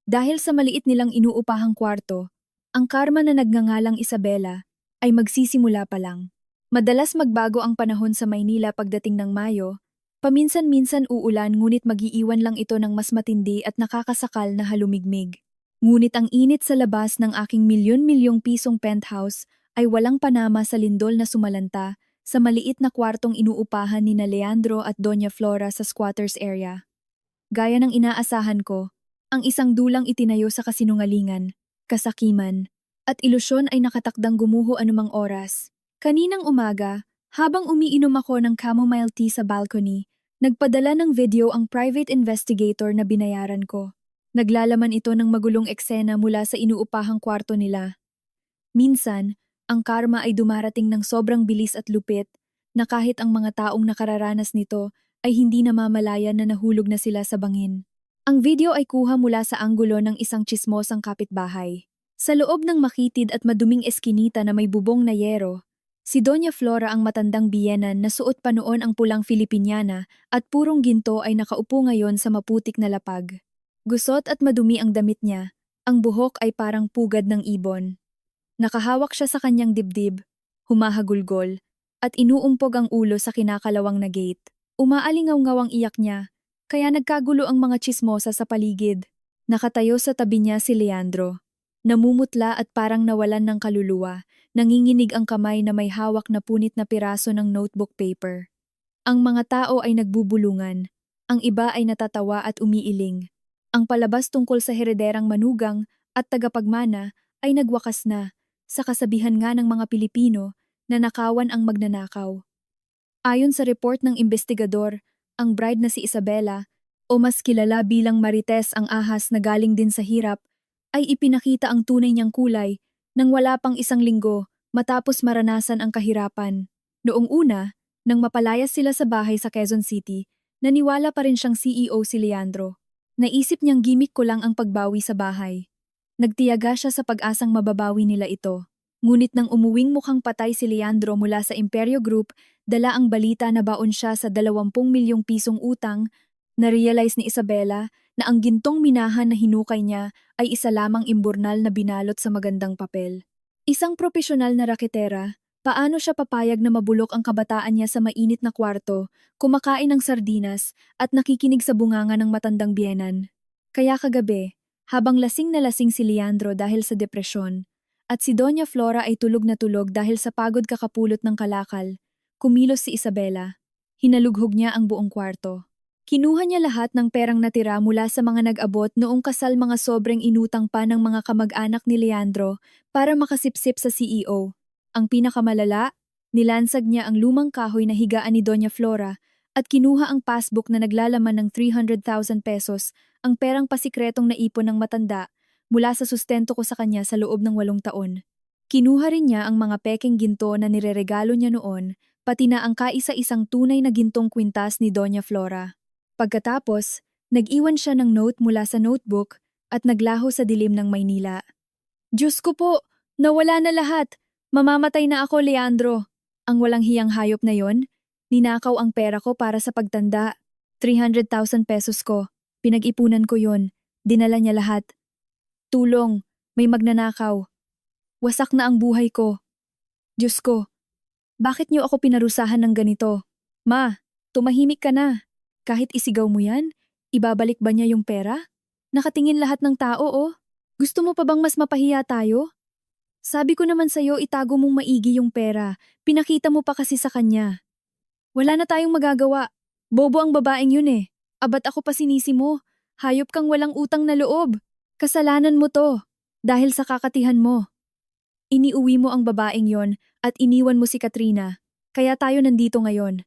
Dahil sa maliit nilang inuupahang kwarto, ang karma na nagngangalang Isabela ay magsisimula pa lang. Madalas magbago ang panahon sa Maynila pagdating ng Mayo, paminsan-minsan uulan ngunit mag-iiwan lang ito ng mas matindi at nakakasakal na halumigmig. Ngunit ang init sa labas ng aking milyon-milyong pisong penthouse ay walang panama sa lindol na sumalanta sa maliit na kwartong inuupahan ni na Leandro at Doña Flora sa squatters area. Gaya ng inaasahan ko, ang isang dulang itinayo sa kasinungalingan, kasakiman, at ilusyon ay nakatakdang gumuho anumang oras. Kaninang umaga, habang umiinom ako ng chamomile tea sa balcony, nagpadala ng video ang private investigator na binayaran ko. Naglalaman ito ng magulong eksena mula sa inuupahang kwarto nila. Minsan, ang karma ay dumarating ng sobrang bilis at lupit na kahit ang mga taong nakararanas nito ay hindi namamalayan na nahulog na sila sa bangin. Ang video ay kuha mula sa anggulo ng isang tsismosang kapitbahay. Sa loob ng makitid at maduming eskinita na may bubong na yero, si Doña Flora ang matandang biyenan na suot pa noon ang pulang Filipiniana at purong ginto ay nakaupo ngayon sa maputik na lapag. Gusot at madumi ang damit niya, ang buhok ay parang pugad ng ibon. Nakahawak siya sa kanyang dibdib, humahagulgol, at inuumpog ang ulo sa kinakalawang na gate. Umaalingaw-ngaw ang iyak niya, kaya nagkagulo ang mga tsismosa sa paligid. Nakatayo sa tabi niya si Leandro. Namumutla at parang nawalan ng kaluluwa, nanginginig ang kamay na may hawak na punit na piraso ng notebook paper. Ang mga tao ay nagbubulungan, ang iba ay natatawa at umiiling. Ang palabas tungkol sa herederang manugang at tagapagmana ay nagwakas na, sa kasabihan nga ng mga Pilipino na nakawan ang magnanakaw. Ayon sa report ng investigador, ang bride na si Isabela o mas kilala bilang Marites ang ahas na galing din sa hirap, ay ipinakita ang tunay niyang kulay nang wala pang isang linggo matapos maranasan ang kahirapan. Noong una, nang mapalayas sila sa bahay sa Quezon City, naniwala pa rin siyang CEO si Leandro. Naisip niyang gimmick ko lang ang pagbawi sa bahay. Nagtiyaga siya sa pag-asang mababawi nila ito. Ngunit nang umuwing mukhang patay si Leandro mula sa Imperyo Group, dala ang balita na baon siya sa 20 milyong pisong utang, na-realize ni Isabela na ang gintong minahan na hinukay niya ay isa lamang imburnal na binalot sa magandang papel. Isang propesyonal na raketera, paano siya papayag na mabulok ang kabataan niya sa mainit na kwarto, kumakain ng sardinas at nakikinig sa bunganga ng matandang biyenan? Kaya kagabi, habang lasing na lasing si Leandro dahil sa depresyon, at si Doña Flora ay tulog na tulog dahil sa pagod kakapulot ng kalakal, kumilos si Isabela. Hinalughog niya ang buong kwarto. Kinuha niya lahat ng perang natira mula sa mga nag-abot noong kasal, mga sobrang inutang pa ng mga kamag-anak ni Leandro para makasipsip sa CEO. Ang pinakamalala, nilansag niya ang lumang kahoy na higaan ni Doña Flora at kinuha ang passbook na naglalaman ng 300,000 pesos, ang perang pasikretong naipon ng matanda mula sa sustento ko sa kanya sa loob ng 8 taon. Kinuha rin niya ang mga pekeng ginto na nireregalo niya noon, pati na ang kaisa-isang tunay na gintong kwintas ni Doña Flora. Pagkatapos, nag-iwan siya ng note mula sa notebook at naglaho sa dilim ng Maynila. Diyos ko po, nawala na lahat. Mamamatay na ako, Leandro. Ang walang hiyang hayop na yon, ninakaw ang pera ko para sa pagtanda. 300,000 pesos ko. Pinag-ipunan ko yon. Dinala niya lahat. Tulong, may magnanakaw. Wasak na ang buhay ko. Diyos ko, bakit niyo ako pinarusahan ng ganito? Ma, tumahimik ka na. Kahit isigaw mo yan, ibabalik ba niya yung pera? Nakatingin lahat ng tao, oh. Gusto mo pa bang mas mapahiya tayo? Sabi ko naman sa'yo, itago mong maigi yung pera. Pinakita mo pa kasi sa kanya. Wala na tayong magagawa. Bobo ang babaeng yun eh. Abat ako pa sinisi mo. Hayop kang walang utang na loob. Kasalanan mo to. Dahil sa kakatihan mo. Iniuwi mo ang babaeng yon at iniwan mo si Katrina. Kaya tayo nandito ngayon.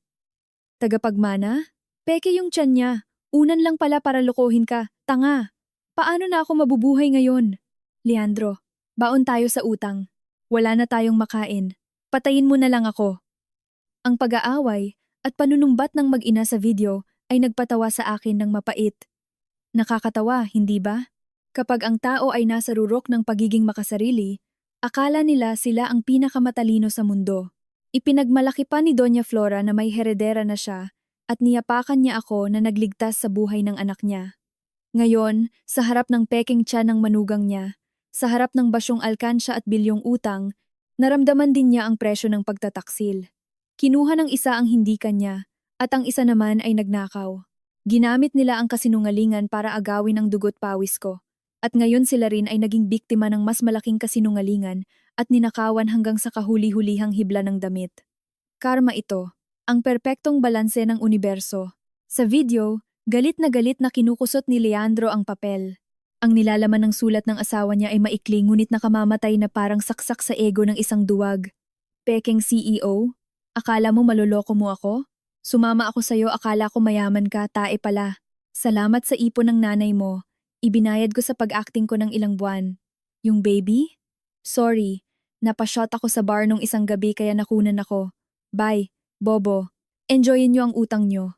Tagapagmana? Peke yung tiyan niya. Unan lang pala para lokohin ka. Tanga. Paano na ako mabubuhay ngayon? Leandro, baon tayo sa utang. Wala na tayong makain. Patayin mo na lang ako. Ang pag-aaway at panunumbat ng mag-ina sa video ay nagpatawa sa akin ng mapait. Nakakatawa, hindi ba? Kapag ang tao ay nasa rurok ng pagiging makasarili, akala nila sila ang pinakamatalino sa mundo. Ipinagmalaki pa ni Doña Flora na may heredera na siya at niyapakan niya ako na nagligtas sa buhay ng anak niya. Ngayon, sa harap ng pekeng tiyan ng manugang niya, sa harap ng basyong alkansya at bilyong utang, naramdaman din niya ang presyo ng pagtataksil. Kinuha ng isa ang hindi kanya, at ang isa naman ay nagnakaw. Ginamit nila ang kasinungalingan para agawin ang dugo't pawis ko, at ngayon sila rin ay naging biktima ng mas malaking kasinungalingan at ninakawan hanggang sa kahuli-hulihang hibla ng damit. Karma ito, ang perpektong balanse ng universo. Sa video, galit na kinukusot ni Leandro ang papel. Ang nilalaman ng sulat ng asawa niya ay maikli ngunit nakamamatay na parang saksak sa ego ng isang duwag. Pekeng CEO? Akala mo maloloko mo ako? Sumama ako sa'yo, akala ko mayaman ka, tae pala. Salamat sa ipon ng nanay mo. Ibinayad ko sa pag-acting ko ng ilang buwan. Yung baby? Sorry, napashot ako sa bar nung isang gabi kaya nakunan ako. Bye, bobo. Enjoyin niyo ang utang niyo.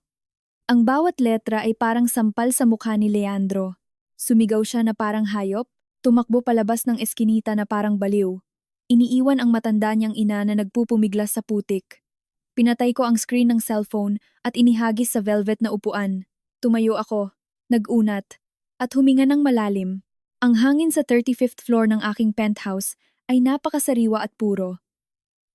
Ang bawat letra ay parang sampal sa mukha ni Leandro. Sumigaw siya na parang hayop, tumakbo palabas ng eskinita na parang baliw. Iniiwan ang matanda niyang ina na nagpupumiglas sa putik. Pinatay ko ang screen ng cellphone at inihagis sa velvet na upuan. Tumayo ako, nag-unat, at huminga ng malalim. Ang hangin sa 35th floor ng aking penthouse ay napakasariwa at puro.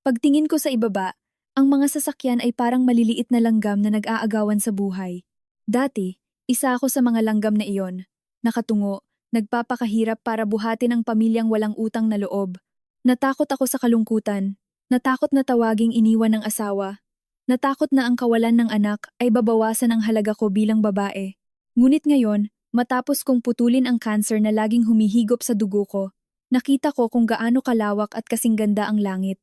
Pagtingin ko sa ibaba, ang mga sasakyan ay parang maliliit na langgam na nag-aagawan sa buhay. Dati, isa ako sa mga langgam na iyon. Nakatungo, nagpapakahirap para buhatin ang pamilyang walang utang na loob. Natakot ako sa kalungkutan. Natakot na tawaging iniwan ng asawa. Natakot na ang kawalan ng anak ay babawasan ang halaga ko bilang babae. Ngunit ngayon, matapos kong putulin ang cancer na laging humihigop sa dugo ko, nakita ko kung gaano kalawak at kasing ganda ang langit.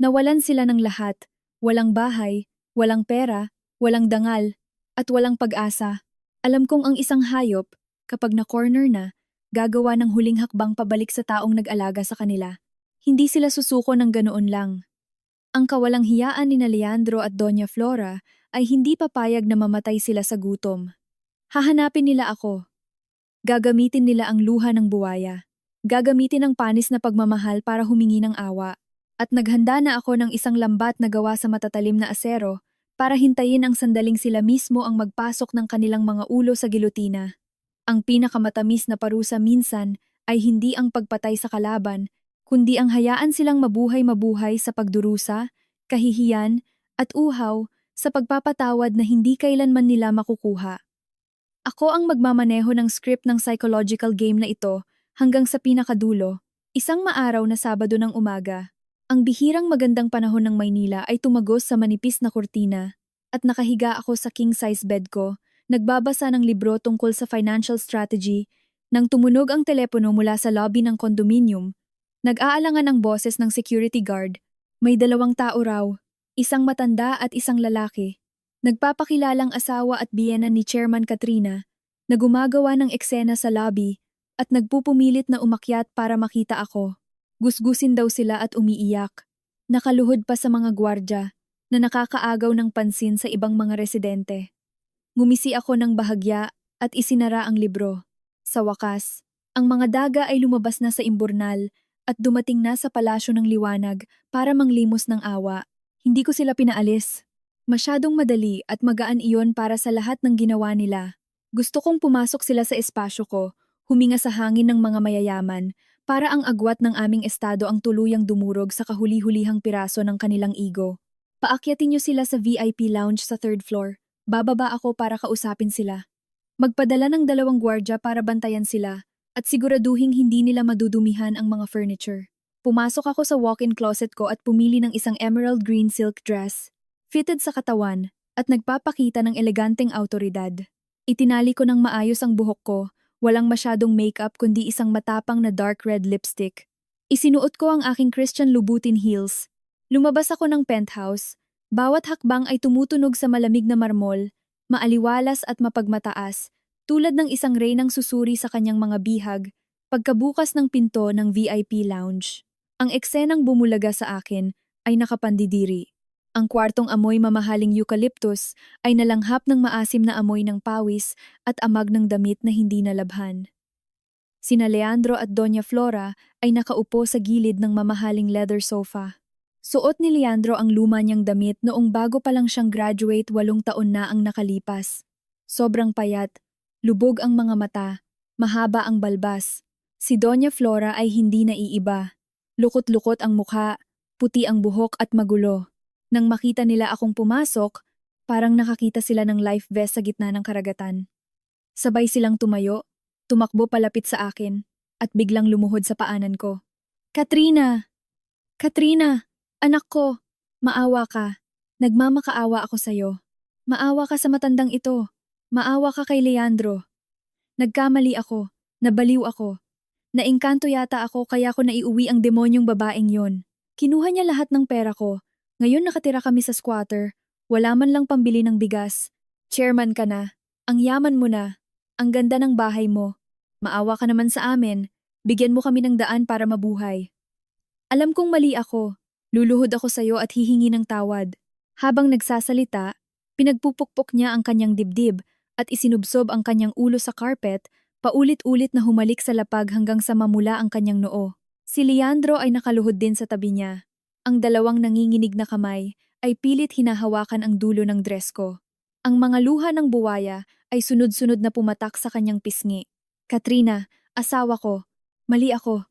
Nawalan sila ng lahat. Walang bahay, walang pera, walang dangal, at walang pag-asa. Alam kong ang isang hayop, kapag na-corner na, gagawa ng huling hakbang pabalik sa taong nag-alaga sa kanila. Hindi sila susuko ng ganoon lang. Ang kawalang hiyaan ni Leandro at Doña Flora ay hindi papayag na mamatay sila sa gutom. Hahanapin nila ako. Gagamitin nila ang luha ng buwaya. Gagamitin ang panis na pagmamahal para humingi ng awa. At naghanda na ako ng isang lambat na gawa sa matatalim na asero para hintayin ang sandaling sila mismo ang magpasok ng kanilang mga ulo sa gilotina. Ang pinakamatamis na parusa minsan ay hindi ang pagpatay sa kalaban, kundi ang hayaan silang mabuhay-mabuhay sa pagdurusa, kahihiyan, at uhaw sa pagpapatawad na hindi kailanman nila makukuha. Ako ang magmamaneho ng script ng psychological game na ito hanggang sa pinakadulo, isang maaraw na Sabado ng umaga. Ang bihirang magandang panahon ng Maynila ay tumagos sa manipis na kurtina at nakahiga ako sa king-size bed ko, nagbabasa ng libro tungkol sa financial strategy nang tumunog ang telepono mula sa lobby ng condominium. Nag-aalangan ang boses ng security guard. May 2 tao raw, isang matanda at isang lalaki. Nagpapakilalang asawa at biyena ni Chairman Katrina na gumagawa ng eksena sa lobby at nagpupumilit na umakyat para makita ako. Gusgusin daw sila at umiiyak. Nakaluhod pa sa mga gwardya na nakakaagaw ng pansin sa ibang mga residente. Ngumisi ako ng bahagya at isinara ang libro. Sa wakas, ang mga daga ay lumabas na sa imburnal at dumating na sa palasyo ng liwanag para manglimos ng awa. Hindi ko sila pinaalis. Masyadong madali at magaan iyon para sa lahat ng ginawa nila. Gusto kong pumasok sila sa espasyo ko, huminga sa hangin ng mga mayayaman, para ang agwat ng aming estado ang tuluyang dumurog sa kahuli-hulihang piraso ng kanilang ego. Paakyatin niyo sila sa VIP lounge sa 3rd floor. Bababa ako para kausapin sila. Magpadala ng 2 gwardya para bantayan sila at siguraduhing hindi nila madudumihan ang mga furniture. Pumasok ako sa walk-in closet ko at pumili ng isang emerald green silk dress, fitted sa katawan at nagpapakita ng eleganteng autoridad. Itinali ko ng maayos ang buhok ko, walang masyadong makeup kundi isang matapang na dark red lipstick. Isinuot ko ang aking Christian Louboutin heels. Lumabas ako ng penthouse. Bawat hakbang ay tumutunog sa malamig na marmol, maaliwalas at mapagmataas, tulad ng isang reynang susuri sa kanyang mga bihag, pagkabukas ng pinto ng VIP lounge. Ang eksenang bumulaga sa akin ay nakapandidiri. Ang kwartong amoy mamahaling eucalyptus ay nalanghap ng maasim na amoy ng pawis at amag ng damit na hindi nalabhan. Sina Leandro at Doña Flora ay nakaupo sa gilid ng mamahaling leather sofa. Suot ni Leandro ang luma niyang damit noong bago pa lang siyang graduate 8 taon na ang nakalipas. Sobrang payat, lubog ang mga mata, mahaba ang balbas. Si Doña Flora ay hindi naiiba. Lukot-lukot ang mukha, puti ang buhok at magulo. Nang makita nila akong pumasok, parang nakakita sila ng life vest sa gitna ng karagatan. Sabay silang tumayo, tumakbo palapit sa akin, at biglang lumuhod sa paanan ko. Katrina! Katrina! Anak ko! Maawa ka. Nagmamakaawa ako sa'yo. Maawa ka sa matandang ito. Maawa ka kay Leandro. Nagkamali ako. Nabaliw ako. Naengkanto yata ako kaya ko naiuwi ang demonyong babaeng yon. Kinuha niya lahat ng pera ko. Ngayon nakatira kami sa squatter. Wala man lang pambili ng bigas. Chairman ka na. Ang yaman mo na. Ang ganda ng bahay mo. Maawa ka naman sa amin. Bigyan mo kami ng daan para mabuhay. Alam kong mali ako. Luluhod ako sa iyo at hihingi ng tawad. Habang nagsasalita, pinagpupukpok niya ang kanyang dibdib at isinubsob ang kanyang ulo sa carpet, paulit-ulit na humalik sa lapag hanggang sa mamula ang kanyang noo. Si Leandro ay nakaluhod din sa tabi niya. Ang 2 nanginginig na kamay ay pilit hinahawakan ang dulo ng dress ko. Ang mga luha ng buwaya ay sunod-sunod na pumatak sa kanyang pisngi. Katrina, asawa ko. Mali ako.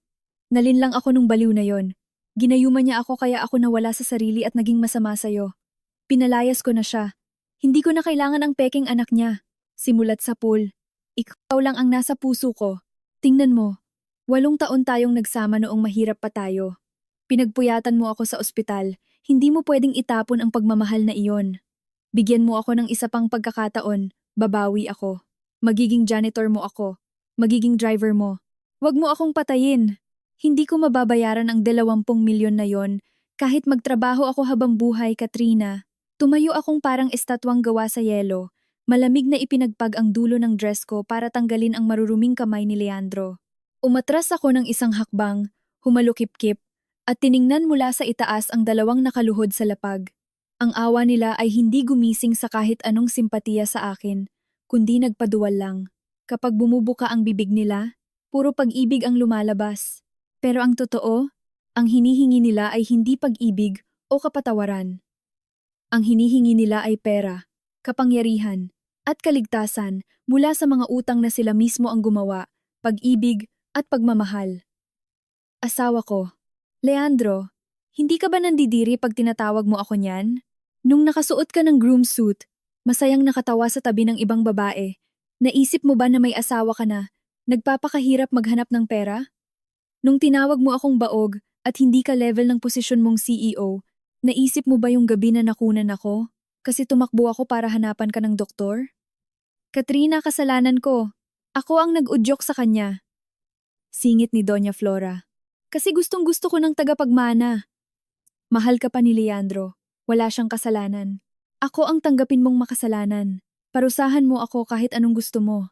Nalinlang ako nung baliw na yon. Ginayuman niya ako kaya ako nawala sa sarili at naging masama sa'yo. Pinalayas ko na siya. Hindi ko na kailangan ang peking anak niya. Simulat sa pool. Ikaw lang ang nasa puso ko. Tingnan mo. 8 taon tayong nagsama noong mahirap pa tayo. Pinagpuyatan mo ako sa ospital. Hindi mo pwedeng itapon ang pagmamahal na iyon. Bigyan mo ako ng isa pang pagkakataon. Babawi ako. Magiging janitor mo ako. Magiging driver mo. Huwag mo akong patayin. Hindi ko mababayaran ang 20 milyon na yon kahit magtrabaho ako habang buhay, Katrina. Tumayo akong parang estatwang gawa sa yelo. Malamig na ipinagpag ang dulo ng dress ko para tanggalin ang maruruming kamay ni Leandro. Umatras ako ng isang hakbang, humalukip-kip, at tiningnan mula sa itaas ang dalawang nakaluhod sa lapag. Ang awa nila ay hindi gumising sa kahit anong simpatiya sa akin, kundi nagpaduwal lang. Kapag bumubuka ang bibig nila, puro pag-ibig ang lumalabas. Pero ang totoo, ang hinihingi nila ay hindi pag-ibig o kapatawaran. Ang hinihingi nila ay pera, kapangyarihan, at kaligtasan mula sa mga utang na sila mismo ang gumawa, pag-ibig at pagmamahal. Asawa ko, Leandro, hindi ka ba nandidiri pag tinatawag mo ako niyan? Nung nakasuot ka ng groom suit, masayang nakatawa sa tabi ng ibang babae, naisip mo ba na may asawa ka na, nagpapakahirap maghanap ng pera? Nung tinawag mo akong baog at hindi ka level ng posisyon mong CEO, naisip mo ba yung gabi na nakunan ako? Kasi tumakbo ako para hanapan ka ng doktor? Katrina, kasalanan ko. Ako ang nag-udyok sa kanya. Singit ni Doña Flora. Kasi gustong-gusto ko ng tagapagmana. Mahal ka pa ni Leandro. Wala siyang kasalanan. Ako ang tanggapin mong makasalanan. Parusahan mo ako kahit anong gusto mo.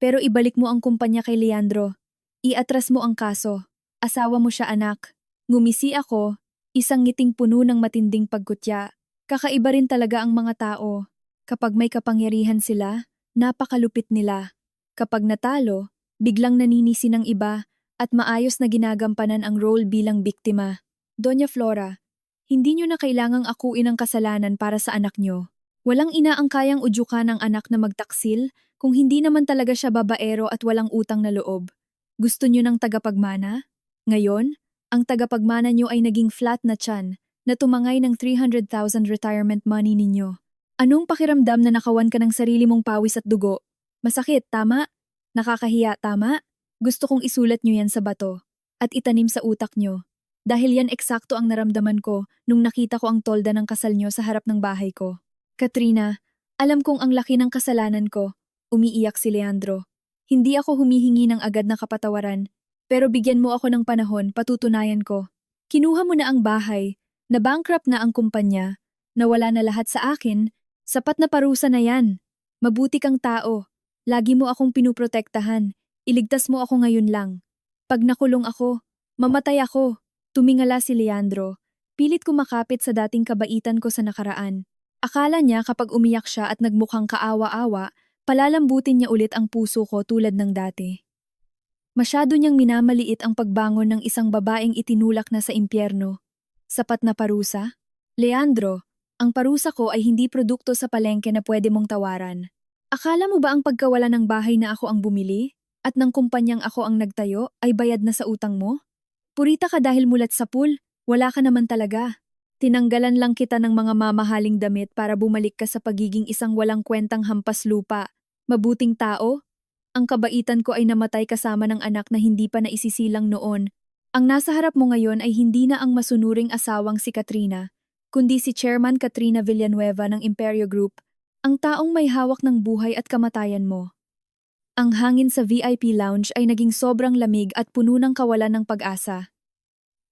Pero ibalik mo ang kumpanya kay Leandro. Iatras mo ang kaso. Asawa mo siya, anak. Ngumisi ako, isang ngiting puno ng matinding pagkutya. Kakaiba rin talaga ang mga tao. Kapag may kapangyarihan sila, napakalupit nila. Kapag natalo, biglang naninisi ng iba at maayos na ginagampanan ang role bilang biktima. Doña Flora, hindi nyo na kailangang akuin ang kasalanan para sa anak nyo. Walang ina ang kayang udyukan ng anak na magtaksil kung hindi naman talaga siya babaero at walang utang na loob. Gusto nyo ng tagapagmana? Ngayon, ang tagapagmana nyo ay naging flat na tiyan na tumangay ng 300,000 retirement money ninyo. Anong pakiramdam na nakawan ka ng sarili mong pawis at dugo? Masakit, tama? Nakakahiya, tama? Gusto kong isulat nyo yan sa bato at itanim sa utak nyo. Dahil yan eksakto ang naramdaman ko nung nakita ko ang tolda ng kasal nyo sa harap ng bahay ko. Katrina, alam kong ang laki ng kasalanan ko. Umiiyak si Leandro. Hindi ako humihingi ng agad na kapatawaran, pero bigyan mo ako ng panahon, patutunayan ko. Kinuha mo na ang bahay, na-bankrupt na ang kumpanya, nawala na lahat sa akin, sapat na parusa na yan. Mabuti kang tao. Lagi mo akong pinuprotektahan. Iligtas mo ako ngayon lang. Pag nakulong ako, mamatay ako. Tumingala si Leandro. Pilit kumakapit sa dating kabaitan ko sa nakaraan. Akala niya kapag umiyak siya at nagmukhang kaawa-awa, palalambutin niya ulit ang puso ko tulad ng dati. Masyado niyang minamaliit ang pagbangon ng isang babaeng itinulak na sa impyerno. Sapat na parusa? Leandro, ang parusa ko ay hindi produkto sa palengke na pwede mong tawaran. Akala mo ba ang pagkawala ng bahay na ako ang bumili? At ng kumpanyang ako ang nagtayo ay bayad na sa utang mo? Purita ka dahil mulat sa pool, wala ka naman talaga. Tinanggalan lang kita ng mga mamahaling damit para bumalik ka sa pagiging isang walang kwentang hampas lupa. Mabuting tao? Ang kabaitan ko ay namatay kasama ng anak na hindi pa naisisilang noon. Ang nasa harap mo ngayon ay hindi na ang masunuring asawang si Katrina, kundi si Chairman Katrina Villanueva ng Imperio Group, ang taong may hawak ng buhay at kamatayan mo. Ang hangin sa VIP lounge ay naging sobrang lamig at puno ng kawalan ng pag-asa.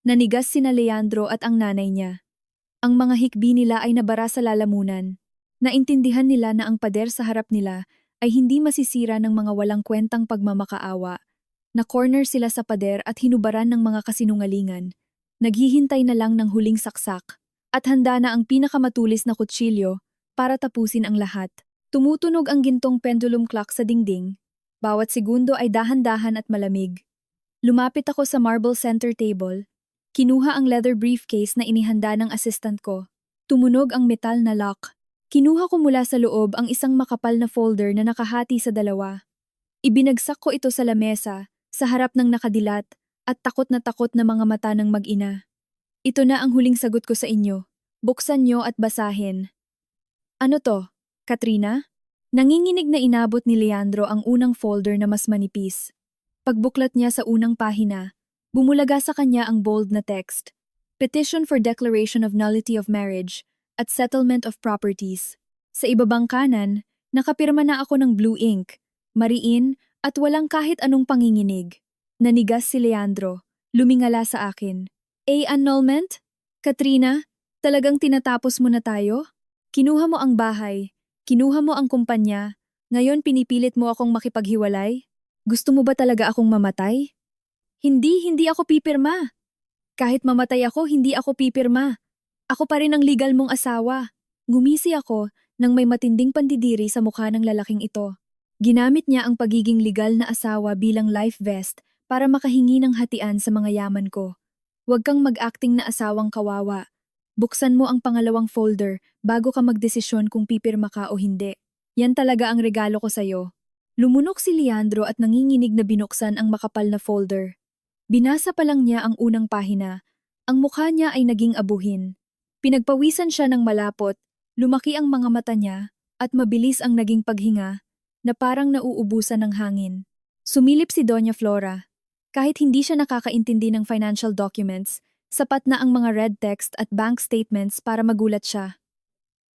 Nanigas sina Leandro at ang nanay niya. Ang mga hikbi nila ay nabara sa lalamunan. Naintindihan nila na ang pader sa harap nila ay hindi masisira ng mga walang kwentang pagmamakaawa. Na-corner sila sa pader at hinubaran ng mga kasinungalingan. Naghihintay na lang ng huling saksak at handa na ang pinakamatulis na kutsilyo para tapusin ang lahat. Tumutunog ang gintong pendulum clock sa dingding. Bawat segundo ay dahan-dahan at malamig. Lumapit ako sa marble center table. Kinuha ang leather briefcase na inihanda ng assistant ko. Tumunog ang metal na lock. Kinuha ko mula sa loob ang isang makapal na folder na nakahati sa dalawa. Ibinagsak ko ito sa lamesa, sa harap ng nakadilat at takot na mga mata ng mag-ina. Ito na ang huling sagot ko sa inyo. Buksan nyo at basahin. Ano to, Katrina? Nanginginig na inabot ni Leandro ang unang folder na mas manipis. Pagbuklat niya sa unang pahina, bumulaga sa kanya ang bold na text. Petition for Declaration of Nullity of Marriage at Settlement of Properties. Sa ibabang kanan, nakapirma na ako ng blue ink, mariin at walang kahit anong panginginig. Nanigas si Leandro, lumingala sa akin. Annulment? Katrina, talagang tinatapos mo na tayo? Kinuha mo ang bahay, Kinuha mo ang kumpanya, ngayon pinipilit mo akong makipaghiwalay? Gusto mo ba talaga akong mamatay? Hindi ako pipirma. Kahit mamatay ako, hindi ako pipirma. Ako pa rin ang legal mong asawa. Ngumisi ako nang may matinding pandidiri sa mukha ng lalaking ito. Ginamit niya ang pagiging legal na asawa bilang life vest para makahingi ng hatian sa mga yaman ko. Huwag kang mag-acting na asawang kawawa. Buksan mo ang pangalawang folder bago ka magdesisyon kung pipirma ka o hindi. Yan talaga ang regalo ko sa'yo. Lumunok si Leandro at nanginginig na binuksan ang makapal na folder. Binasa pa lang niya ang unang pahina. Ang mukha niya ay naging abuhin. Pinagpawisan siya ng malapot, lumaki ang mga mata niya, at mabilis ang naging paghinga, na parang nauubusan ng hangin. Sumilip si Doña Flora. Kahit hindi siya nakakaintindi ng financial documents, sapat na ang mga red text at bank statements para magulat siya.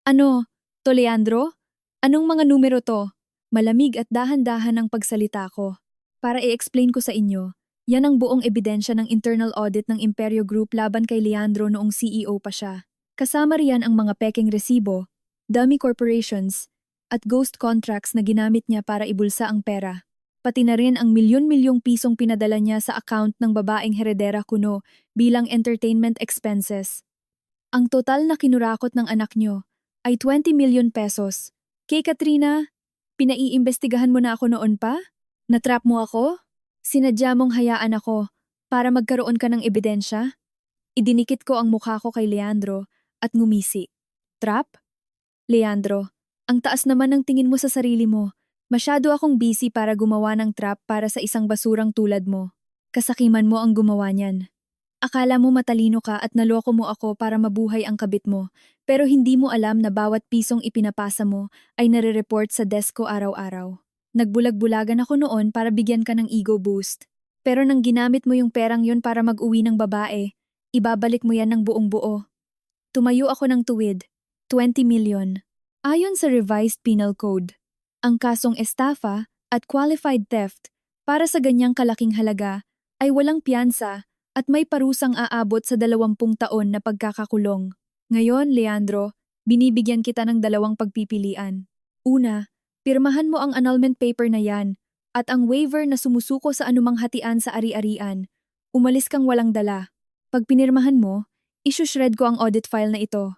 Ano? To Leandro? Anong mga numero to? Malamig at dahan-dahan ang pagsalita ko. Para i-explain ko sa inyo, yan ang buong ebidensya ng internal audit ng Imperio Group laban kay Leandro noong CEO pa siya. Kasama riyan ang mga pekeng resibo, dummy corporations, at ghost contracts na ginamit niya para ibulsa ang pera. Pati na rin ang milyon-milyong pisong pinadala niya sa account ng babaeng heredera kuno bilang entertainment expenses. Ang total na kinurakot ng anak niyo ay 20 million pesos. Kay Katrina, pinaiimbestigahan mo na ako noon pa? Natrap mo ako? Sinadya mong hayaan ako para magkaroon ka ng ebidensya? Idinikit ko ang mukha ko kay Leandro at ngumisi. Trap? Leandro, ang taas naman ng tingin mo sa sarili mo. Masyado akong busy para gumawa ng trap para sa isang basurang tulad mo. Kasakiman mo ang gumawa niyan. Akala mo matalino ka at naloko mo ako para mabuhay ang kabit mo, pero hindi mo alam na bawat pisong ipinapasa mo ay nare-report sa desk ko araw-araw. Nagbulag-bulagan ako noon para bigyan ka ng ego boost. Pero nang ginamit mo yung perang yun para mag-uwi ng babae, ibabalik mo yan ng buong buo. Tumayo ako ng tuwid, 20 million. Ayon sa revised penal code, ang kasong estafa at qualified theft para sa ganyang kalaking halaga ay walang piyansa at may parusang aabot sa 20 taon na pagkakakulong. Ngayon, Leandro, binibigyan kita ng dalawang pagpipilian. Una, pirmahan mo ang annulment paper na yan at ang waiver na sumusuko sa anumang hatian sa ari-arian. Umalis kang walang dala. Pag pinirmahan mo, isushred ko ang audit file na ito.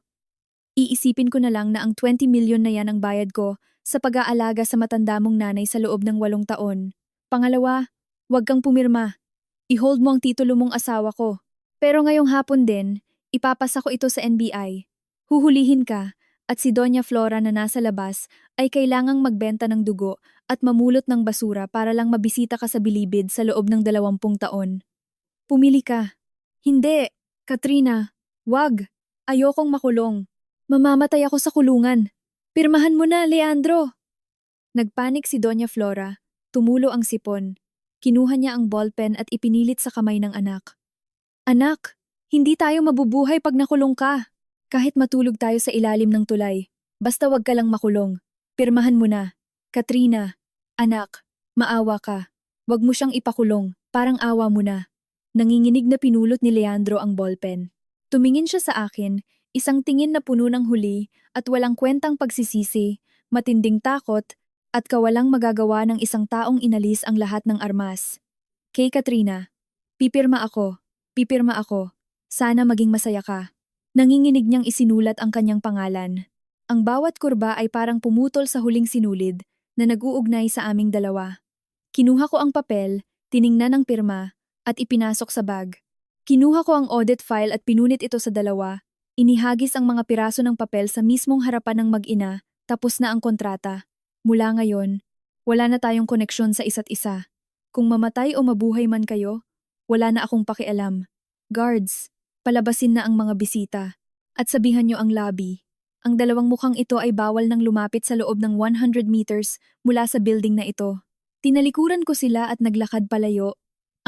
Iisipin ko na lang na ang 20 million na yan ang bayad ko sa pag-aalaga sa matanda mong nanay sa loob ng 8 taon. Pangalawa, huwag kang pumirma. I-hold mo ang titulo mong asawa ko. Pero ngayong hapon din, ipapasa ko ito sa NBI. Huhulihin ka at si Doña Flora na nasa labas ay kailangang magbenta ng dugo at mamulot ng basura para lang mabisita ka sa bilibid sa loob ng 20 taon. Pumili ka. Hindi, Katrina. Wag. Ayokong makulong. Mamamatay ako sa kulungan. Pirmahan mo na, Leandro! Nagpanik si Doña Flora, tumulo ang sipon. Kinuha niya ang ballpen at ipinilit sa kamay ng anak. Anak, hindi tayo mabubuhay pag nakulong ka. Kahit matulog tayo sa ilalim ng tulay, basta wag ka lang makulong. Pirmahan mo na. Katrina, anak, maawa ka. Wag mo siyang ipakulong, parang awa mo na. Nanginginig na pinulot ni Leandro ang ballpen. Tumingin siya sa akin, isang tingin na puno ng huli at walang kwentang pagsisisi, matinding takot, at kawalang magagawa ng isang taong inalis ang lahat ng armas. Kay Katrina, pipirma ako, sana maging masaya ka. Nanginginig niyang isinulat ang kanyang pangalan. Ang bawat kurba ay parang pumutol sa huling sinulid na nag-uugnay sa aming dalawa. Kinuha ko ang papel, tiningnan ang pirma, at ipinasok sa bag. Kinuha ko ang audit file at pinunit ito sa dalawa. Inihagis ang mga piraso ng papel sa mismong harapan ng mag-ina, tapos na ang kontrata. Mula ngayon, wala na tayong koneksyon sa isa't isa. Kung mamatay o mabuhay man kayo, wala na akong pakialam. Guards, palabasin na ang mga bisita. At sabihan niyo ang lobby. Ang dalawang mukhang ito ay bawal nang lumapit sa loob ng 100 meters mula sa building na ito. Tinalikuran ko sila at naglakad palayo.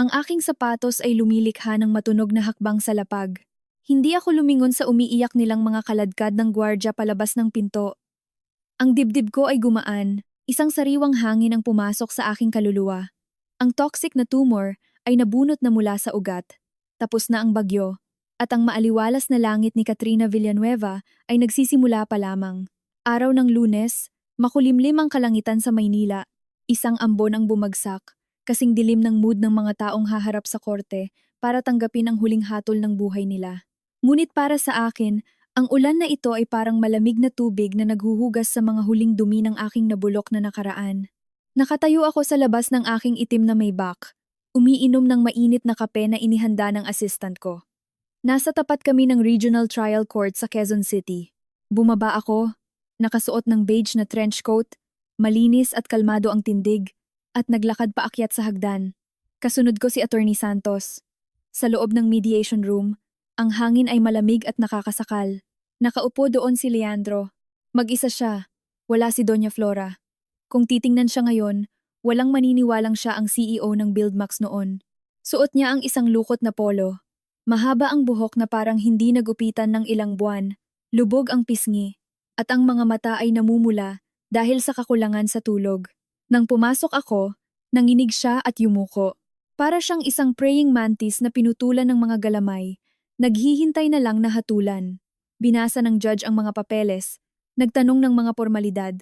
Ang aking sapatos ay lumilikha ng matunog na hakbang sa lapag. Hindi ako lumingon sa umiiyak nilang mga kaladkad ng gwardya palabas ng pinto. Ang dibdib ko ay gumaan, isang sariwang hangin ang pumasok sa aking kaluluwa. Ang toxic na tumor ay nabunot na mula sa ugat. Tapos na ang bagyo, at ang maaliwalas na langit ni Katrina Villanueva ay nagsisimula pa lamang. Araw ng Lunes, makulimlim ang kalangitan sa Maynila. Isang ambon ang bumagsak, kasing dilim ng mood ng mga taong haharap sa korte para tanggapin ang huling hatol ng buhay nila. Ngunit para sa akin, ang ulan na ito ay parang malamig na tubig na naghuhugas sa mga huling dumi ng aking nabulok na nakaraan. Nakatayo ako sa labas ng aking itim na Maybach, umiinom ng mainit na kape na inihanda ng assistant ko. Nasa tapat kami ng Regional Trial Court sa Quezon City. Bumaba ako, nakasuot ng beige na trench coat, malinis at kalmado ang tindig, at naglakad paakyat sa hagdan. Kasunod ko si Attorney Santos. Sa loob ng mediation room, ang hangin ay malamig at nakakasakal. Nakaupo doon si Leandro. Mag-isa siya, wala si Doña Flora. Kung titingnan siya ngayon, walang maniniwalang siya ang CEO ng Buildmax noon. Suot niya ang isang lukot na polo. Mahaba ang buhok na parang hindi nagupitan ng ilang buwan, lubog ang pisngi, at ang mga mata ay namumula dahil sa kakulangan sa tulog. Nang pumasok ako, nanginig siya at yumuko. Para siyang isang praying mantis na pinutulan ng mga galamay, naghihintay na lang na hatulan. Binasa ng judge ang mga papeles, nagtanong ng mga formalidad.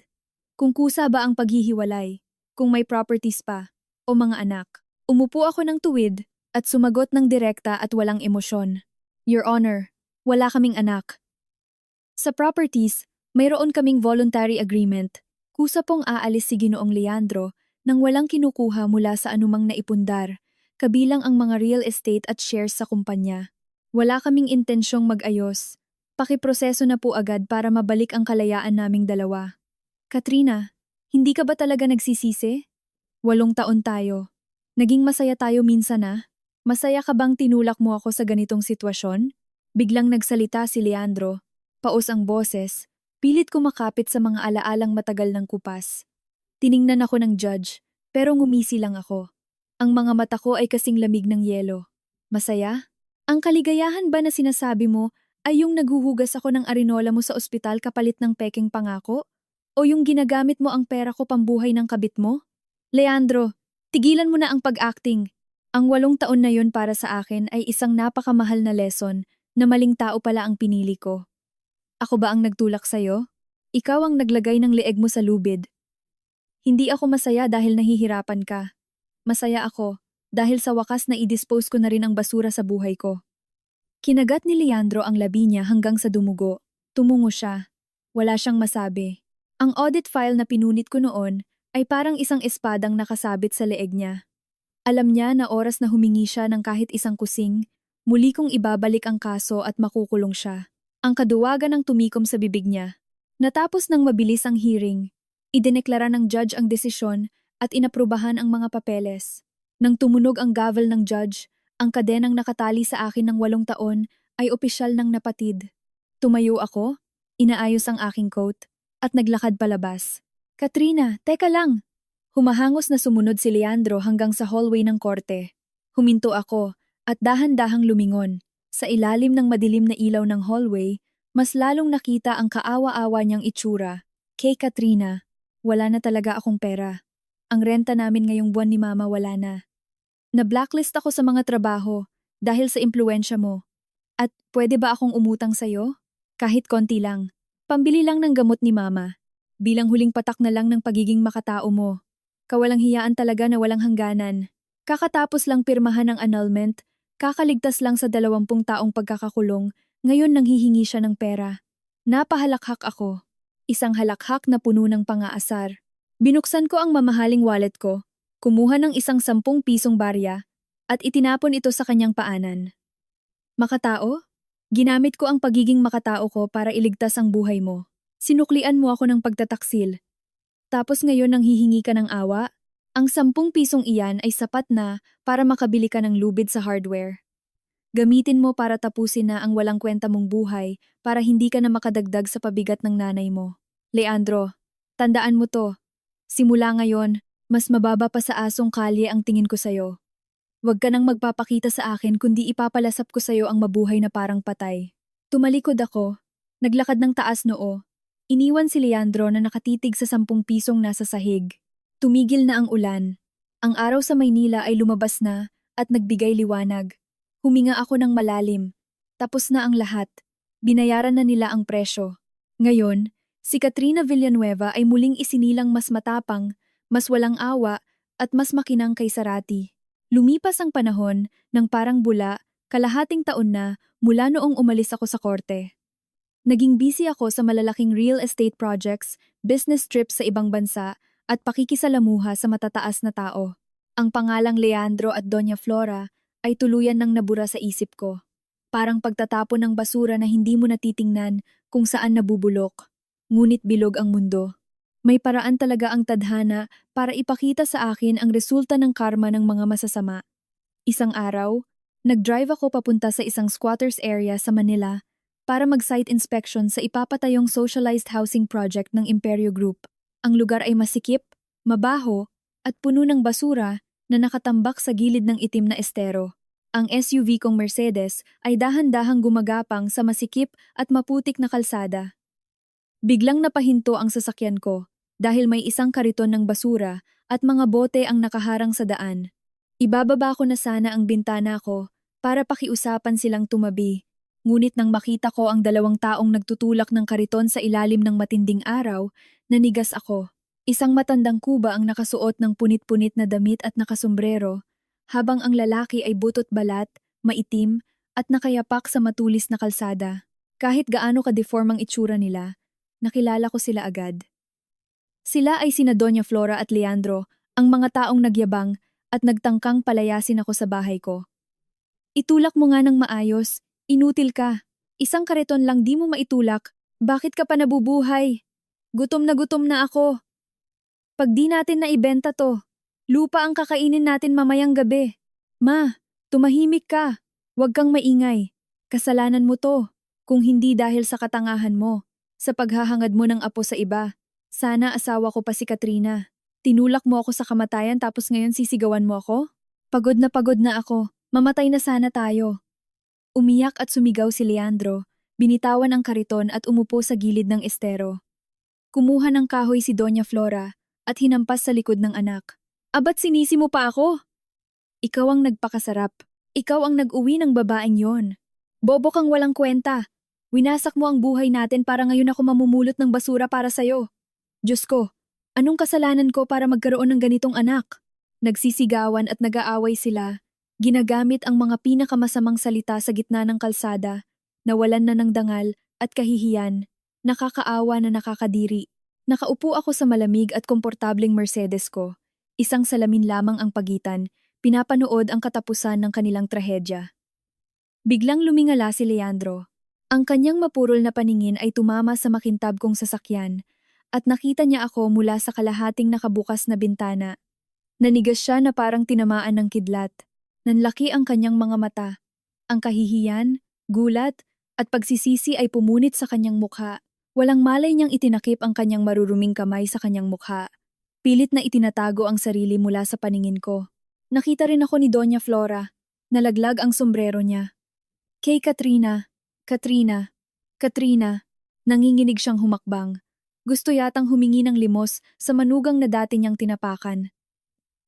Kung kusa ba ang paghihiwalay, kung may properties pa, o mga anak. Umupo ako ng tuwid at sumagot ng direkta at walang emosyon. Your Honor, wala kaming anak. Sa properties, mayroon kaming voluntary agreement. Kusa pong aalis si Ginoong Leandro nang walang kinukuha mula sa anumang naipundar, kabilang ang mga real estate at shares sa kumpanya. Wala kaming intensyong mag-ayos. Pakiproseso na po agad para mabalik ang kalayaan naming dalawa. Katrina, hindi ka ba talaga nagsisisi? 8 taon tayo. Naging masaya tayo minsan na. Masaya ka bang tinulak mo ako sa ganitong sitwasyon? Biglang nagsalita si Leandro. Paus ang boses. Pilit kumakapit sa mga alaalang matagal ng kupas. Tiningnan ako ng judge, pero ngumisi lang ako. Ang mga mata ko ay kasing lamig ng yelo. Masaya? Ang kaligayahan ba na sinasabi mo ay yung naghuhugas ako ng arinola mo sa ospital kapalit ng pekeng pangako? O yung ginagamit mo ang pera ko pambuhay ng kabit mo? Leandro, tigilan mo na ang pag-acting. Ang 8 taon na yon para sa akin ay isang napakamahal na lesson na maling tao pala ang pinili ko. Ako ba ang nagtulak sa'yo? Ikaw ang naglagay ng leeg mo sa lubid. Hindi ako masaya dahil nahihirapan ka. Masaya ako dahil sa wakas na i-dispose ko na rin ang basura sa buhay ko. Kinagat ni Leandro ang labi niya hanggang sa dumugo. Tumungo siya. Wala siyang masabi. Ang audit file na pinunit ko noon ay parang isang espadang nakasabit sa leeg niya. Alam niya na oras na humingi siya ng kahit isang kusing, muli kong ibabalik ang kaso at makukulong siya. Ang kaduwagan ng tumikom sa bibig niya. Natapos ng mabilis ang hearing, idineklara ng judge ang desisyon at inaprubahan ang mga papeles. Nang tumunog ang gavel ng judge, ang kadenang nakatali sa akin ng 8 taon ay opisyal ng napatid. Tumayo ako, inaayos ang aking coat, at naglakad palabas. Katrina, teka lang! Humahangos na sumunod si Leandro hanggang sa hallway ng korte. Huminto ako at dahan-dahang lumingon. Sa ilalim ng madilim na ilaw ng hallway, mas lalong nakita ang kaawa-awa niyang itsura. Kay Katrina, wala na talaga akong pera. Ang renta namin ngayong buwan ni Mama wala na. Na-blacklist ako sa mga trabaho dahil sa impluensya mo. At pwede ba akong umutang sa'yo? Kahit konti lang. Pambili lang ng gamot ni Mama. Bilang huling patak na lang ng pagiging makatao mo. Kawalang hiyaan talaga na walang hangganan. Kakatapos lang pirmahan ng annulment, kakaligtas lang sa 20 taong pagkakakulong, ngayon nanghihingi siya ng pera. Napahalakhak ako. Isang halakhak na puno ng pang-aasar. Binuksan ko ang mamahaling wallet ko, kumuha ng isang 10 pisong barya, at itinapon ito sa kanyang paanan. Makatao? Ginamit ko ang pagiging makatao ko para iligtas ang buhay mo. Sinuklian mo ako ng pagtataksil. Tapos ngayon nang hihingi ka ng awa, ang 10 pisong iyan ay sapat na para makabili ka ng lubid sa hardware. Gamitin mo para tapusin na ang walang kwenta mong buhay para hindi ka na makadagdag sa pabigat ng nanay mo. Leandro, tandaan mo to. Simula ngayon, mas mababa pa sa asong kalye ang tingin ko sa'yo. Huwag ka nang magpapakita sa akin kundi ipapalasap ko sa'yo ang mabuhay na parang patay. Tumalikod ako, naglakad ng taas noo. Iniwan si Leandro na nakatitig sa 10 pisong nasa sahig. Tumigil na ang ulan. Ang araw sa Maynila ay lumabas na at nagbigay liwanag. Huminga ako ng malalim. Tapos na ang lahat. Binayaran na nila ang presyo. Ngayon, Si Katrina Villanueva ay muling isinilang mas matapang, mas walang awa, at mas makinang kay Sarati. Lumipas ang panahon nang parang bula, kalahating taon na mula noong umalis ako sa korte. Naging busy ako sa malalaking real estate projects, business trips sa ibang bansa, at pakikisalamuha sa matataas na tao. Ang pangalang Leandro at Doña Flora ay tuluyan ng nabura sa isip ko. Parang pagtatapon ng basura na hindi mo natitingnan kung saan nabubulok. Ngunit bilog ang mundo. May paraan talaga ang tadhana para ipakita sa akin ang resulta ng karma ng mga masasama. Isang araw, nag-drive ako papunta sa isang squatters area sa Manila para mag-site inspection sa ipapatayong socialized housing project ng Imperio Group. Ang lugar ay masikip, mabaho, at puno ng basura na nakatambak sa gilid ng itim na estero. Ang SUV kong Mercedes ay dahan-dahang gumagapang sa masikip at maputik na kalsada. Biglang napahinto ang sasakyan ko dahil may isang kariton ng basura at mga bote ang nakaharang sa daan. Ibababa ko na sana ang bintana ko para pakiusapan silang tumabi. Ngunit nang makita ko ang dalawang taong nagtutulak ng kariton sa ilalim ng matinding araw, nanigas ako. Isang matandang kuba ang nakasuot ng punit-punit na damit at nakasombrero, habang ang lalaki ay butot balat, maitim, at nakayapak sa matulis na kalsada. Kahit gaano ka-deform ang itsura nila, nakilala ko sila agad. Sila ay sina Doña Flora at Leandro, ang mga taong nagyabang at nagtangkang palayasin ako sa bahay ko. Itulak mo nga ng maayos, inutil ka. Isang kariton lang di mo maitulak, bakit ka pa nabubuhay? Gutom na ako. Pag di natin naibenta to, lupa ang kakainin natin mamayang gabi. Ma, tumahimik ka. Huwag kang maingay. Kasalanan mo to. Kung hindi dahil sa katangahan mo, sa paghahangad mo ng apo sa iba. Sana asawa ko pa si Katrina. Tinulak mo ako sa kamatayan tapos ngayon sisigawan mo ako? Pagod na ako. Mamatay na sana tayo. Umiyak at sumigaw si Leandro. Binitawan ang kariton at umupo sa gilid ng estero. Kumuha ng kahoy si Doña Flora at hinampas sa likod ng anak. Abat sinisi mo pa ako? Ikaw ang nagpakasarap. Ikaw ang nag-uwi ng babaeng yon. Bobo kang walang kwenta. Winasak mo ang buhay natin para ngayon ako mamumulot ng basura para sa'yo. Diyos ko, anong kasalanan ko para magkaroon ng ganitong anak? Nagsisigawan at nag-aaway sila. Ginagamit ang mga pinakamasamang salita sa gitna ng kalsada, nawalan na ng dangal at kahihiyan. Nakakaawa na nakakadiri. Nakaupo ako sa malamig at komportableng Mercedes ko. Isang salamin lamang ang pagitan, pinapanood ang katapusan ng kanilang trahedya. Biglang lumingala si Leandro. Ang kanyang mapurol na paningin ay tumama sa makintab kong sasakyan at nakita niya ako mula sa kalahating nakabukas na bintana. Nanigas siya na parang tinamaan ng kidlat. Nanlaki ang kanyang mga mata. Ang kahihiyan, gulat, at pagsisisi ay pumunit sa kanyang mukha. Walang malay niyang itinakip ang kanyang maruruming kamay sa kanyang mukha. Pilit na itinatago ang sarili mula sa paningin ko. Nakita rin ako ni Doña Flora. Nalaglag ang sombrero niya. Kay Katrina, Katrina, Katrina. Nanginginig siyang humakbang. Gusto yatang humingi ng limos sa manugang na dati niyang tinapakan.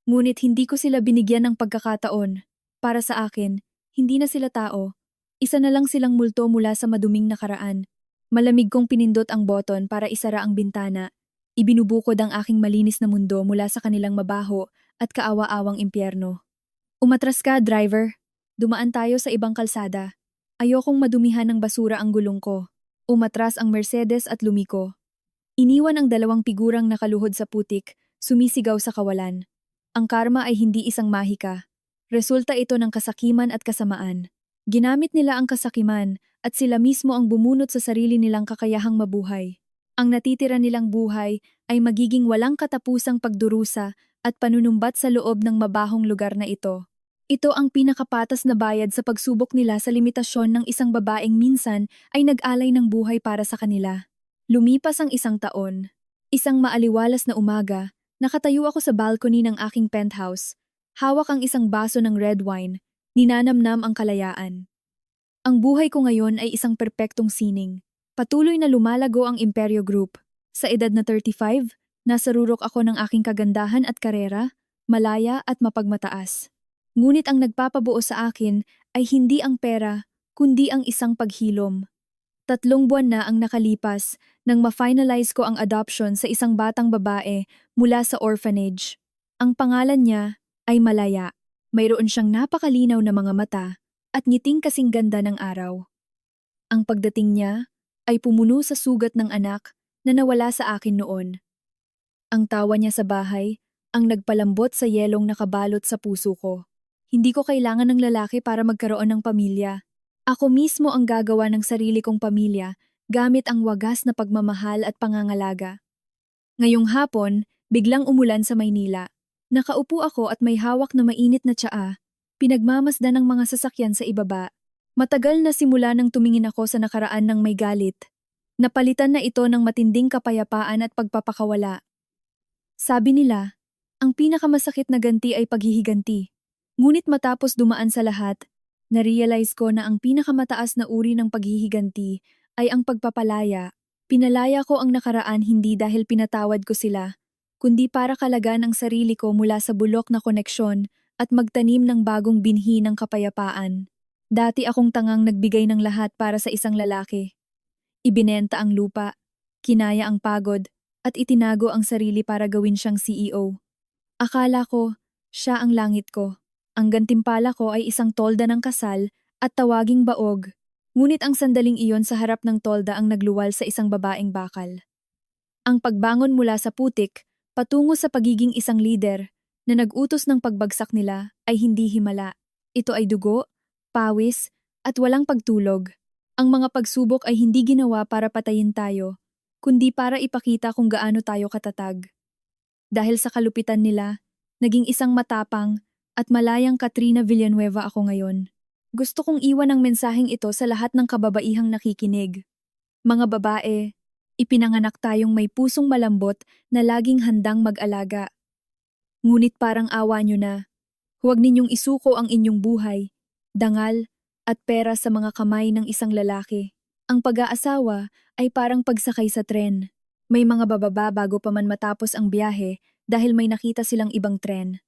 Ngunit hindi ko sila binigyan ng pagkakataon. Para sa akin, hindi na sila tao. Isa na lang silang multo mula sa maduming nakaraan. Malamig kong pinindot ang button para isara ang bintana. Ibinubukod ang aking malinis na mundo mula sa kanilang mabaho at kaawa-awang impyerno. Umatras ka, driver. Dumaan tayo sa ibang kalsada. Ayokong madumihan ng basura ang gulong ko. Umatras ang Mercedes at lumiko. Iniwan ang dalawang figurang nakaluhod sa putik, sumisigaw sa kawalan. Ang karma ay hindi isang mahika. Resulta ito ng kasakiman at kasamaan. Ginamit nila ang kasakiman at sila mismo ang bumunot sa sarili nilang kakayahang mabuhay. Ang natitira nilang buhay ay magiging walang katapusang pagdurusa at panunumbat sa loob ng mabahong lugar na ito. Ito ang pinakapatas na bayad sa pagsubok nila sa limitasyon ng isang babaeng minsan ay nag-alay ng buhay para sa kanila. Lumipas ang isang taon. Isang maaliwalas na umaga, nakatayo ako sa balcony ng aking penthouse. Hawak ang isang baso ng red wine. Ninanamnam ang kalayaan. Ang buhay ko ngayon ay isang perpektong sining. Patuloy na lumalago ang Imperio Group. Sa edad na 35, nasa rurok ako ng aking kagandahan at karera, malaya at mapagmataas. Ngunit ang nagpapabuo sa akin ay hindi ang pera, kundi ang isang paghilom. 3 buwan na ang nakalipas nang ma-finalize ko ang adoption sa isang batang babae mula sa orphanage. Ang pangalan niya ay Malaya. Mayroon siyang napakalinaw na mga mata at ngiting kasing ganda ng araw. Ang pagdating niya ay pumuno sa sugat ng anak na nawala sa akin noon. Ang tawa niya sa bahay ang nagpalambot sa yelong nakabalot sa puso ko. Hindi ko kailangan ng lalaki para magkaroon ng pamilya. Ako mismo ang gagawa ng sarili kong pamilya gamit ang wagas na pagmamahal at pangangalaga. Ngayong hapon, biglang umulan sa Maynila. Nakaupo ako at may hawak na mainit na tsaa, pinagmamasdan ng mga sasakyan sa ibaba. Matagal na simula nang tumingin ako sa nakaraan ng may galit. Napalitan na ito ng matinding kapayapaan at pagpapakawala. Sabi nila, ang pinakamasakit na ganti ay paghihiganti. Ngunit matapos dumaan sa lahat, na-realize ko na ang pinakamataas na uri ng paghihiganti ay ang pagpapalaya. Pinalaya ko ang nakaraan hindi dahil pinatawad ko sila, kundi para kalagaan ang sarili ko mula sa bulok na koneksyon at magtanim ng bagong binhi ng kapayapaan. Dati akong tangang nagbigay ng lahat para sa isang lalaki. Ibinenta ang lupa, kinaya ang pagod, at itinago ang sarili para gawin siyang CEO. Akala ko, siya ang langit ko. Ang gantimpala ko ay isang tolda ng kasal at tawaging baog. Ngunit ang sandaling iyon sa harap ng tolda ang nagluwal sa isang babaeng bakal. Ang pagbangon mula sa putik, patungo sa pagiging isang lider, na nag-utos ng pagbagsak nila ay hindi himala. Ito ay dugo, pawis, at walang pagtulog. Ang mga pagsubok ay hindi ginawa para patayin tayo, kundi para ipakita kung gaano tayo katatag. Dahil sa kalupitan nila, naging isang matapang at malayang Katrina Villanueva ako ngayon. Gusto kong iwan ang mensaheng ito sa lahat ng kababaihang nakikinig. Mga babae, ipinanganak tayong may pusong malambot na laging handang mag-alaga. Ngunit parang awa nyo na. Huwag ninyong isuko ang inyong buhay, dangal, at pera sa mga kamay ng isang lalaki. Ang pag-aasawa ay parang pagsakay sa tren. May mga bababa bago pa man matapos ang biyahe dahil may nakita silang ibang tren.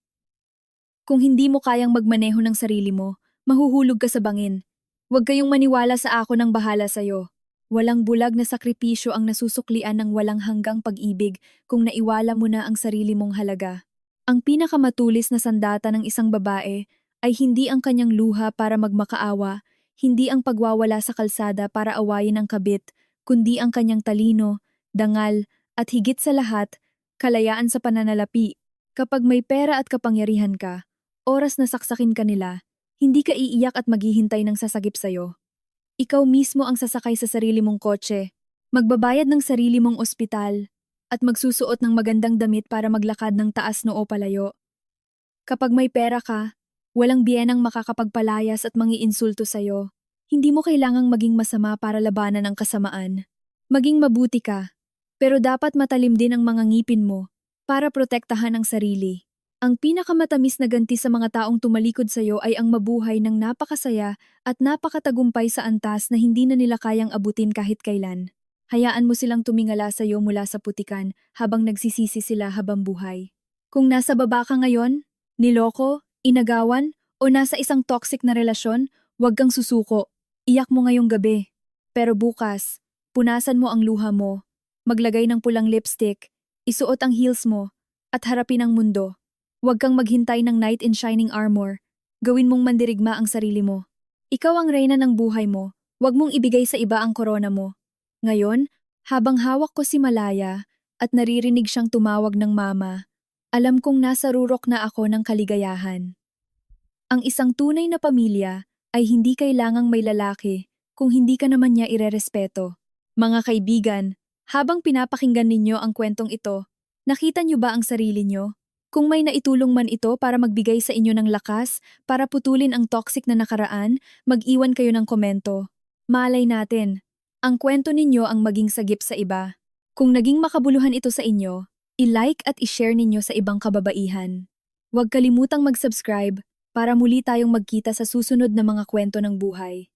Kung hindi mo kayang magmaneho ng sarili mo, mahuhulog ka sa bangin. Huwag kayong maniwala sa ako ng bahala sa'yo. Walang bulag na sakripisyo ang nasusuklian ng walang hanggang pag-ibig kung naiwala mo na ang sarili mong halaga. Ang pinakamatulis na sandata ng isang babae ay hindi ang kanyang luha para magmakaawa, hindi ang pagwawala sa kalsada para awayin ang kabit, kundi ang kanyang talino, dangal, at higit sa lahat, kalayaan sa pananalapi. Kapag may pera at kapangyarihan ka, oras na saksakin ka nila, hindi ka iiyak at maghihintay ng sasagip sa'yo. Ikaw mismo ang sasakay sa sarili mong kotse, magbabayad ng sarili mong ospital, at magsusuot ng magandang damit para maglakad ng taas noo palayo. Kapag may pera ka, walang biyenang makakapagpalayas at mangiinsulto sa'yo. Hindi mo kailangang maging masama para labanan ang kasamaan. Maging mabuti ka, pero dapat matalim din ang mga ngipin mo para protektahan ang sarili. Ang pinakamatamis na ganti sa mga taong tumalikod sa iyo ay ang mabuhay ng napakasaya at napakatagumpay sa antas na hindi na nila kayang abutin kahit kailan. Hayaan mo silang tumingala sa iyo mula sa putikan habang nagsisisi sila habang buhay. Kung nasa baba ka ngayon, niloko, inagawan, o nasa isang toxic na relasyon, huwag kang susuko. Iyak mo ngayong gabi. Pero bukas, punasan mo ang luha mo, maglagay ng pulang lipstick, isuot ang heels mo, at harapin ang mundo. Huwag kang maghintay ng knight in shining armor. Gawin mong mandirigma ang sarili mo. Ikaw ang reyna ng buhay mo. Huwag mong ibigay sa iba ang korona mo. Ngayon, habang hawak ko si Malaya at naririnig siyang tumawag ng mama, alam kong nasa rurok na ako ng kaligayahan. Ang isang tunay na pamilya ay hindi kailangang may lalaki kung hindi ka naman niya irerespeto. Mga kaibigan, habang pinapakinggan ninyo ang kwentong ito, nakita niyo ba ang sarili niyo? Kung may naitulong man ito para magbigay sa inyo ng lakas, para putulin ang toxic na nakaraan, mag-iwan kayo ng komento. Malay natin, ang kwento ninyo ang maging sagip sa iba. Kung naging makabuluhan ito sa inyo, i-like at i-share ninyo sa ibang kababaihan. Huwag kalimutang mag-subscribe para muli tayong magkita sa susunod na mga kwento ng buhay.